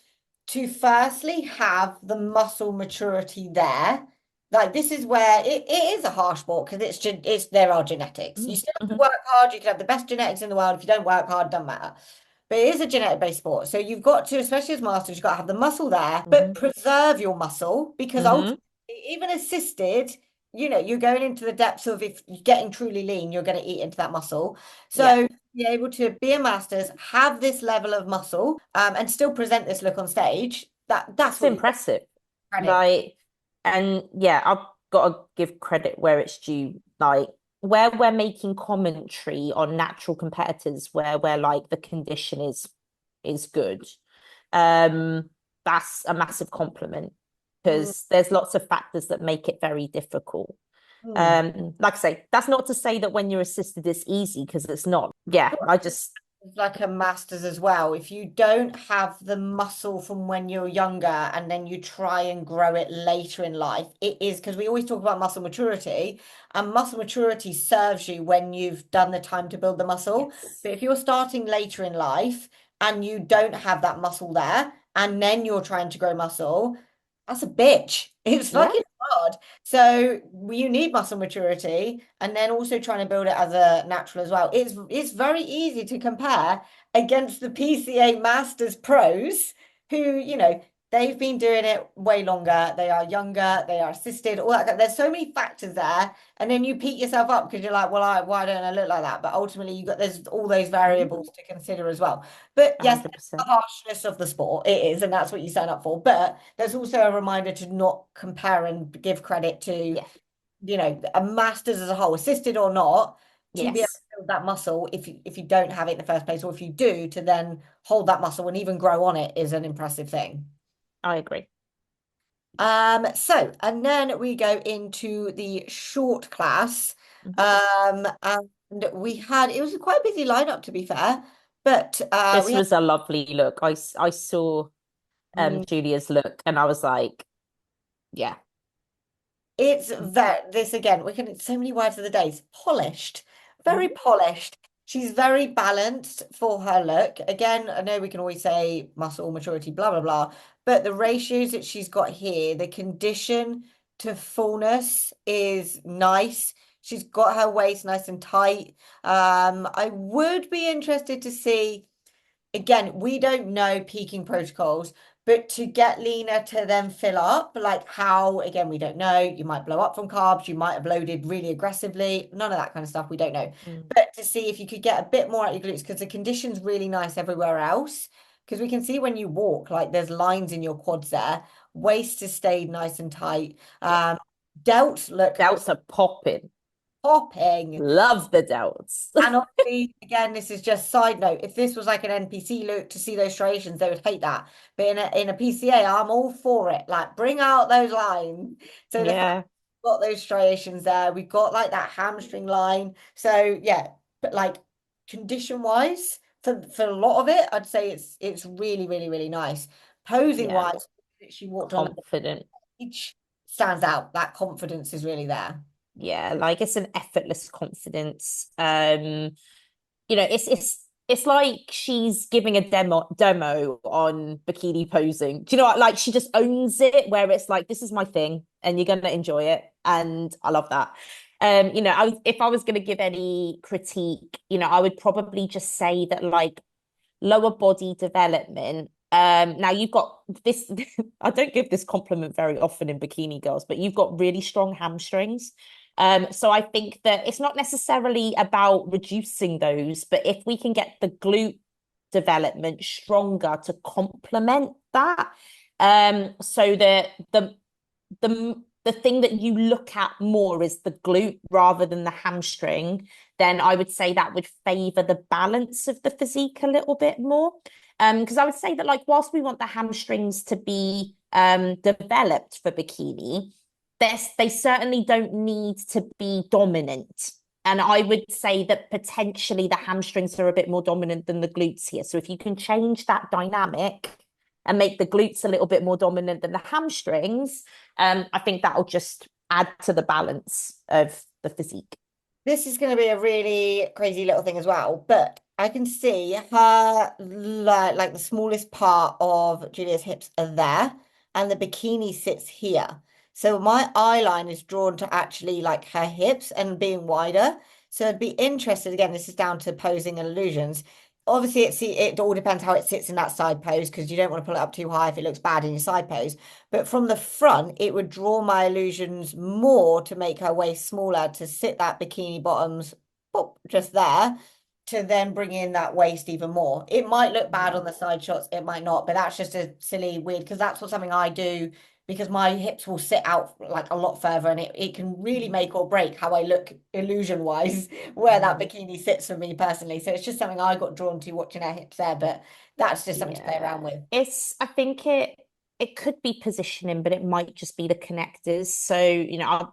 to firstly have the muscle maturity there. Like this is where it is a harsh sport because it's there are genetics. You still have to Mhm, work hard. You can have the best genetics in the world. If you don't work hard, doesn't matter. But it is a genetic based sport. So you've got to, especially as masters, you've got to have the muscle there, but mhm, preserve your muscle because ultimately, mhm. even assisted, you're going into the depths of if you're getting truly lean, you're going to eat into that muscle. Yeah, So be able to be a masters, have this level of muscle, and still present this look on stage. That's that's what you impressive. credit. Like, and yeah, I've got to give credit where it's due. Like, where we're making commentary on natural competitors, where we're like the condition is good. Um, that's a massive compliment Mm, because there's lots of factors that make it very difficult. mm. Like I say, that's not to say that when you're assisted it's easy because it's not. Yeah, I just Like a master's as well. If you don't have the muscle from when you're younger and then you try and grow it later in life, it is because we always talk about muscle maturity, and muscle maturity serves you when you've done the time to build the muscle. yes. But if you're starting later in life and you don't have that muscle there, and then you're trying to grow muscle, that's a bitch. It's Yeah, fucking hard. So you need muscle maturity and then also trying to build it as a natural as well. It's very easy to compare against the PCA Masters pros who, they've been doing it way longer. They are younger, they are assisted, all that. There's so many factors there. And then you beat yourself up because you're like, well, why don't I look like that? But ultimately there's all those mhm, variables to consider as well. But yes, the 100%. harshness of the sport. It is, and that's what you sign up for. But there's also a reminder to not compare and give credit to, Yeah. a master's as a whole, assisted or not, to be able Yes, to build that muscle if you don't have it in the first place, or if you do, to then hold that muscle and even grow on it is an impressive thing. I agree. And then we go into the short class. Mhm. And it was quite a busy lineup to be fair, but This we had was a lovely look. I saw mm, Julia's look and I was like, yeah. it's very this again, we can so many words of the days. Polished, very Mhm. polished. She's very balanced for her look. Again, I know we can always say muscle maturity, blah blah blah, but the ratios that she's got here, the condition to fullness is nice. She's got her waist nice and tight. I would be interested to see. Again, we don't know peaking protocols, but to get leaner to then fill up, like how, again, we don't know. You might blow up from carbs, you might have loaded really aggressively, none of that kind of stuff, we don't know. Mm. But to see if you could get a bit more out your glutes, because the condition's really nice everywhere else. Because we can see when you walk, like there's lines in your quads there, waist has stayed nice and tight. Yeah. Delts look Doubts are popping. popping. Love the doubts. And obviously, again, this is just side note. If this was like an NPC look to see those striations, they would hate that. But in a PCA, I'm all for it. Like, bring out those lines. So the fact Yeah. we've got those striations there, we've got like that hamstring line. So yeah, but like condition wise, for a lot of it, I'd say it's really, really, really nice. Posing Yeah, wise, she walked on the confident. beach, stands out. That confidence is really there. Yeah, like it's an effortless confidence. It's like she's giving a demo on bikini posing. Do you know what? Like she just owns it, where it's like, this is my thing, and you're gonna enjoy it, and I love that. If I was gonna give any critique, I would probably just say that like lower body development. Now you've got this. I don't give this compliment very often in bikini girls, but you've got really strong hamstrings. So I think that it's not necessarily about reducing those, but if we can get the glute development stronger to complement that, so that the thing that you look at more is the glute rather than the hamstring, then I would say that would favor the balance of the physique a little bit more. Because I would say that like whilst we want the hamstrings to be developed for bikini, they certainly don't need to be dominant. And I would say that potentially the hamstrings are a bit more dominant than the glutes here. So if you can change that dynamic and make the glutes a little bit more dominant than the hamstrings, I think that'll just add to the balance of the physique. This is going to be a really crazy little thing as well, but I can see her like the smallest part of Julia's hips are there, and the bikini sits here. So my eye line is drawn to actually like her hips and being wider. So I'd be interested, again, this is down to posing and illusions. Obviously, it all depends how it sits in that side pose because you don't want to pull it up too high if it looks bad in your side pose. But from the front, it would draw my illusions more to make her waist smaller to sit that bikini bottoms just there to then bring in that waist even more. It might look bad Yeah. on the side shots, it might not, but that's just a silly, weird, because that's what something I do because my hips will sit out like a lot further and it can really make or break how I look illusion wise where that Mm. bikini sits for me personally. So it's just something I got drawn to watching her hips there, but that's just something to play Yeah. around with. I think it could be positioning, but it might just be the connectors. So,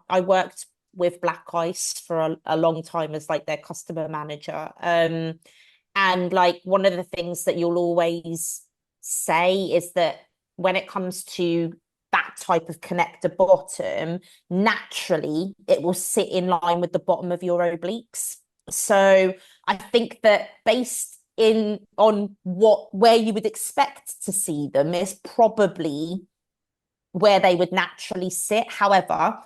I worked with Black Ice for a long time as like their customer manager. And like one of the things that you'll always say is that when it comes to that type of connector bottom, naturally it will sit in line with the bottom of your obliques. So I think that based in on where you would expect to see them is probably where they would naturally sit. However,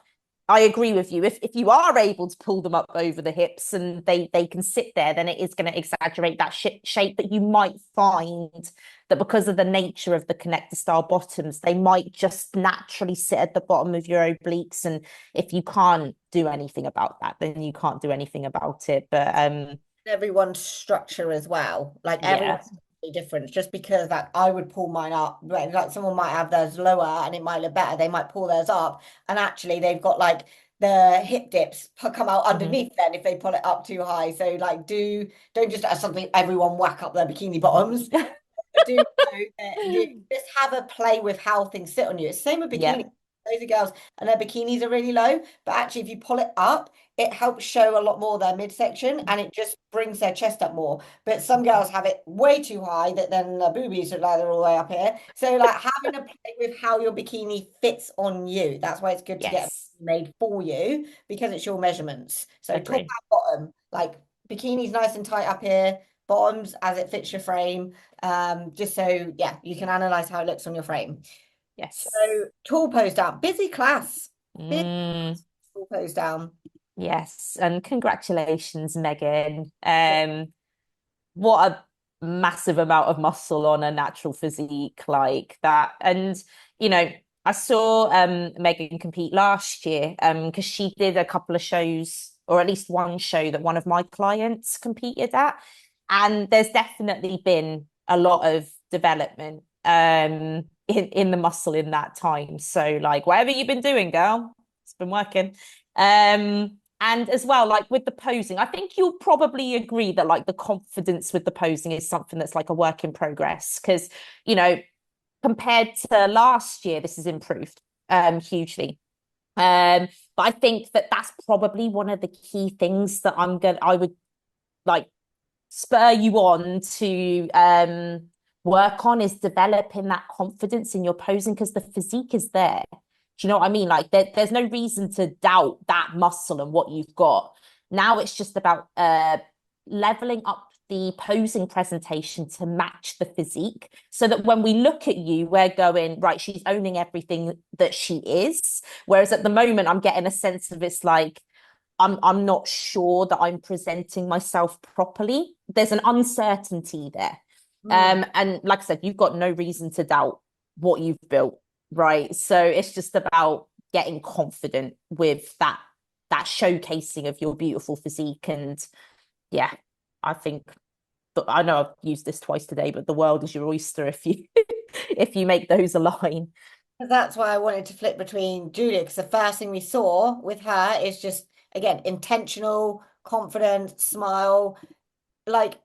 I agree with you. If you are able to pull them up over the hips and they can sit there, then it is going to exaggerate that shape. But you might find that because of the nature of the connector style bottoms, they might just naturally sit at the bottom of your obliques. And if you can't do anything about that, then you can't do anything about it. But everyone's structure as well. Like yeah, everyone's different. Just because like I would pull mine up, like someone might have theirs lower and it might look better. They might pull theirs up, and actually they've got like the hip dips come out mhm. underneath then if they pull it up too high. So like don't just as something everyone whack up their bikini bottoms. Do know that you just have a play with how things sit on you. It's the same with Yeah, bikinis. Those are girls and their bikinis are really low, but actually, if you pull it up, it helps show a lot more their midsection and it just brings their chest up more. But some girls have it way too high that then their boobies are like they're all the way up here. So, like having a play with how your bikini fits on you. That's why it's good to get yes, made for you because it's your measurements. So top agree. and bottom, like bikini's nice and tight up here, bottoms as it fits your frame. Just so yeah, you can analyze how it looks on your frame. So Yes. tall pose down, busy class, big Mm, tall pose down. yes. And congratulations, Megan. What a massive amount of muscle on a natural physique like that. And, you know, I saw Megan compete last year because she did a couple of shows, or at least one show that one of my clients competed at. And there's definitely been a lot of development in the muscle in that time. So like whatever you've been doing, girl, it's been working. And as well, like with the posing, I think you'll probably agree that like the confidence with the posing is something that's like a work in progress. Because, you know, compared to last year, this has improved hugely. But I think that that's probably one of the key things that I would like spur you on to work on is developing that confidence in your posing because the physique is there. Do you know what I mean? Like there's no reason to doubt that muscle and what you've got. Now it's just about leveling up the posing presentation to match the physique so that when we look at you, we're going, right, she's owning everything that she is. Whereas at the moment, I'm getting a sense of it's like, I'm not sure that I'm presenting myself properly. There's an uncertainty there. Mm. And like I said, you've got no reason to doubt what you've built, right? So it's just about getting confident with that showcasing of your beautiful physique. And yeah, I think I know I've used this twice today, but the world is your oyster if you if you make those align. That's why I wanted to flip between Julia, because the first thing we saw with her is just, again, intentional, confident, smile. Like,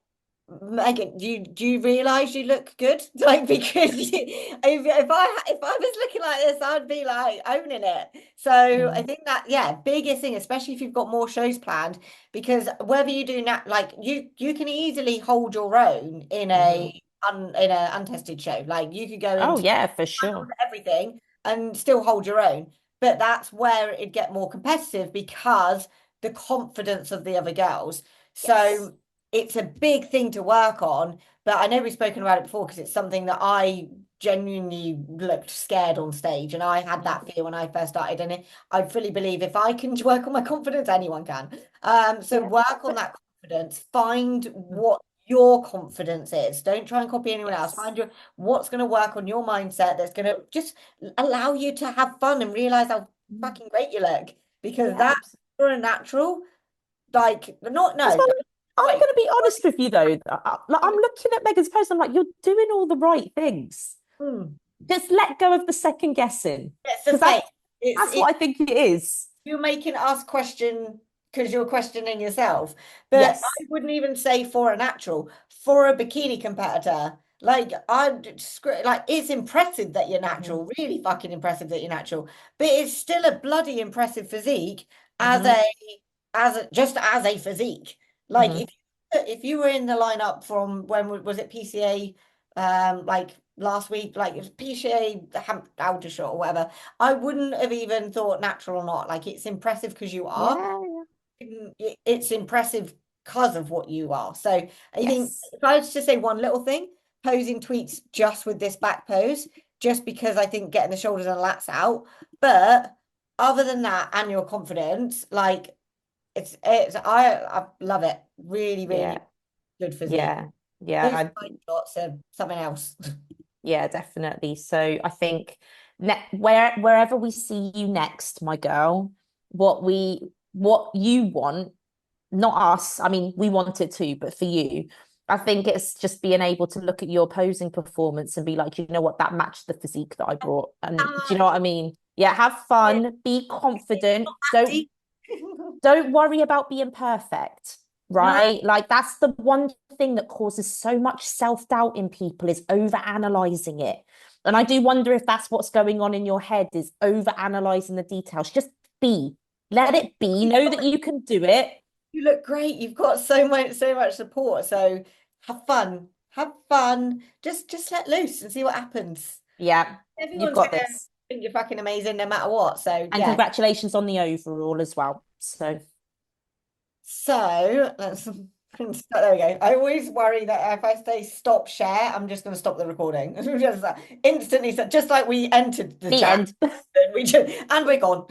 Megan, do you realize you look good? Like, because if I was looking like this, I'd be like owning it. So I Mm, think that, yeah, biggest thing, especially if you've got more shows planned, because whether you do that, like you can easily hold your own in mhm. a untested show. Like you could go Oh into yeah, for sure. everything and still hold your own. But that's where it'd get more competitive because the confidence of the other girls. Yes. So it's a big thing to work on. But I know we've spoken about it before because it's something that I genuinely looked scared on stage. And I had that Mhm. fear when I first started. And I fully believe if I can work on my confidence, anyone can. So Yeah. work on But that confidence, find mm, what your confidence is. Don't try and copy anyone else. yes. Find your what's going to work on your mindset that's going to just allow you to have fun and realize how Mm. fucking great you look. Because Yeah, that absolutely. for a natural, like not Because no, I'm wait, going to be honest with you though. Like, I'm looking at Megan's post. I'm like, you're doing all the right things. hmm, Just let go of the second guessing, it's a because fake. It's that's what I it think it is. you're making us question because you're questioning yourself. But Yes. I wouldn't even say for a natural, for a bikini competitor. Like like it's impressive that you're Hmm. natural, really fucking impressive that you're natural. But it's still a bloody impressive physique as Hmm. just as a physique. Like Hmm. if you were in the lineup from when was it PCA like last week, like it was PCA Aldershot or whatever. I wouldn't have even thought natural or not. Like it's impressive because you are. Yeah, yeah. It's impressive because of what you are. So I think Yes. if I was to say one little thing, posing tweets just with this back pose, just because I think getting the shoulders and lats out. But other than that, and your confidence, like I love it. Really, Yeah. really good physique. Yeah. Those Yeah. side shots are something else. Yeah, definitely. So I think wherever we see you next, my girl, what you want, not us. I mean, we want it too, but for you, I think it's just being able to look at your posing performance and be like, you know what, that matched the physique that I brought. And do you know what I mean? Yeah, have Yeah, fun, be confident. Don't deep. don't worry about being perfect, No, right? Like that's the one thing that causes so much self-doubt in people is over analyzing it. And I do wonder if that's what's going on in your head is over analyzing the details. Just be, let it be, you've know got that you can do it. you look great. You've got so much support. So have fun. Have fun. Just let loose and see what happens. Yeah, you've Everyone's got gonna this. think you're fucking amazing no matter what. So And yeah. congratulations on the overall as well. So So let's there we go. I always worry that if I say stop share, I'm just gonna stop the recording. Just instantly, just like we entered the the chat, end. and we're gone.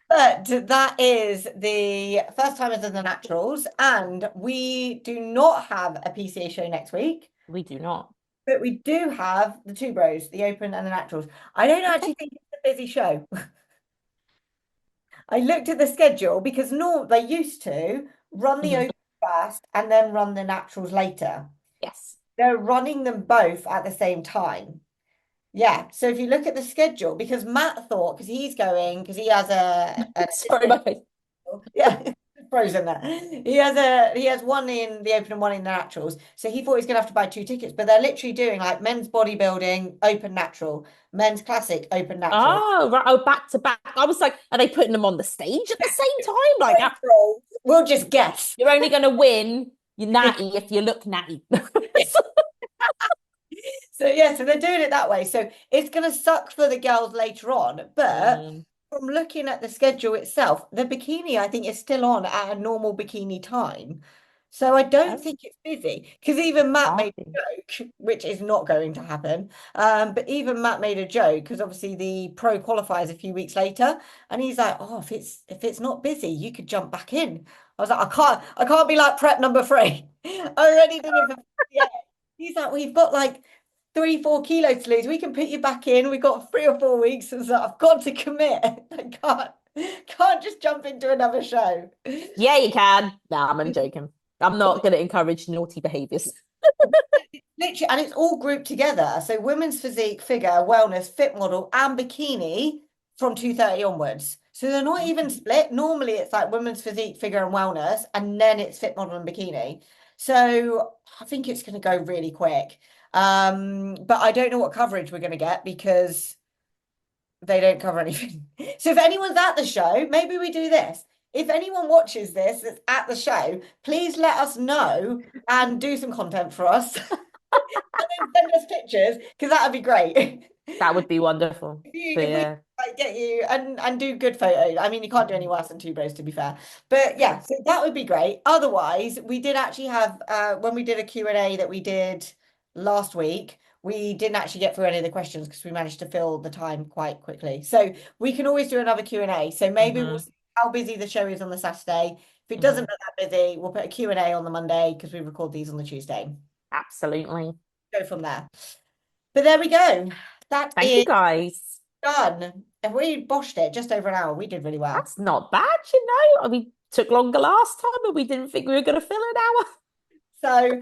But that is the first timers of the naturals, and we do not have a PCA show next week, We do not. but we do have the two bros, the open and the naturals. I don't Okay. actually think it's a busy show. I looked at the schedule because they used to run the Mhm. open first and then run the naturals later. Yes. They're running them both at the same time. Yeah. So if you look at the schedule, because Matt thought, because he has an Sorry, my assistant. face. Yeah. frozen there. He has one in the open and one in the naturals. So he thought he was gonna have to buy two tickets, but they're literally doing like men's bodybuilding, open natural, men's classic, open natural. Oh, right. Oh, back to back. I was like, are they putting them on the stage at the same time? Like, We'll just guess. you're only going to win your natty if you look natty. So yeah, so they're doing it that way. So it's gonna suck for the girls later on, but Mm. from looking at the schedule itself, the bikini I think is still on at a normal bikini time. So I don't Oh, think it's busy because even Matt can't made be. a joke, which is not going to happen. But even Matt made a joke because obviously the pro qualifies a few weeks later, and he's like, "Oh, if it's not busy, you could jump back in." I was like, "I can't be like prep number three. I already did it for yeah." He's like, "We've got like 3, 4 kilos to lose. We can put you back in. We've got 3 or 4 weeks." And so I've got to commit. I can't just jump into another show. Yeah, you can. Nah, I'm only joking. I'm not going to encourage naughty behaviors. Literally, and it's all grouped together. So women's physique, figure, wellness, fit model, and bikini from 2:30 onwards. So they're not even split. Normally it's like women's physique, figure, and wellness, and then it's fit model and bikini. So I think it's going to go really quick. But I don't know what coverage we're going to get because they don't cover anything. So if anyone's at the show, maybe we do this. If anyone watches this that's at the show, please let us know and do some content for us. And then send us pictures because that would be great. That would be wonderful. But If we yeah. like, get you and do good photos. I mean, you can't do any worse than two bros, to be fair. But yeah, so that would be great. Otherwise, we did actually have when we did a Q&A that we did last week, we didn't actually get through any of the questions because we managed to fill the time quite quickly. So we can always do another Q&A. So maybe we'll Hmm. see how busy the show is on the Saturday. If it doesn't Hmm. look that busy, we'll put a Q&A on the Monday because we record these on the Tuesday. Absolutely. Go from there. But there we go. That Thank you, is guys. done. And we boshed it just over an hour. We did really well. That's not bad, you know. We took longer last time, but we didn't think we were going to fill an hour. So,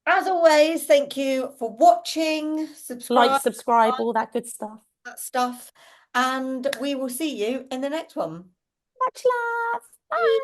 as always, thank you for watching, Like, subscribe, subscribe, all that good stuff. that stuff, and we will see you in the next one. Much love. Bye.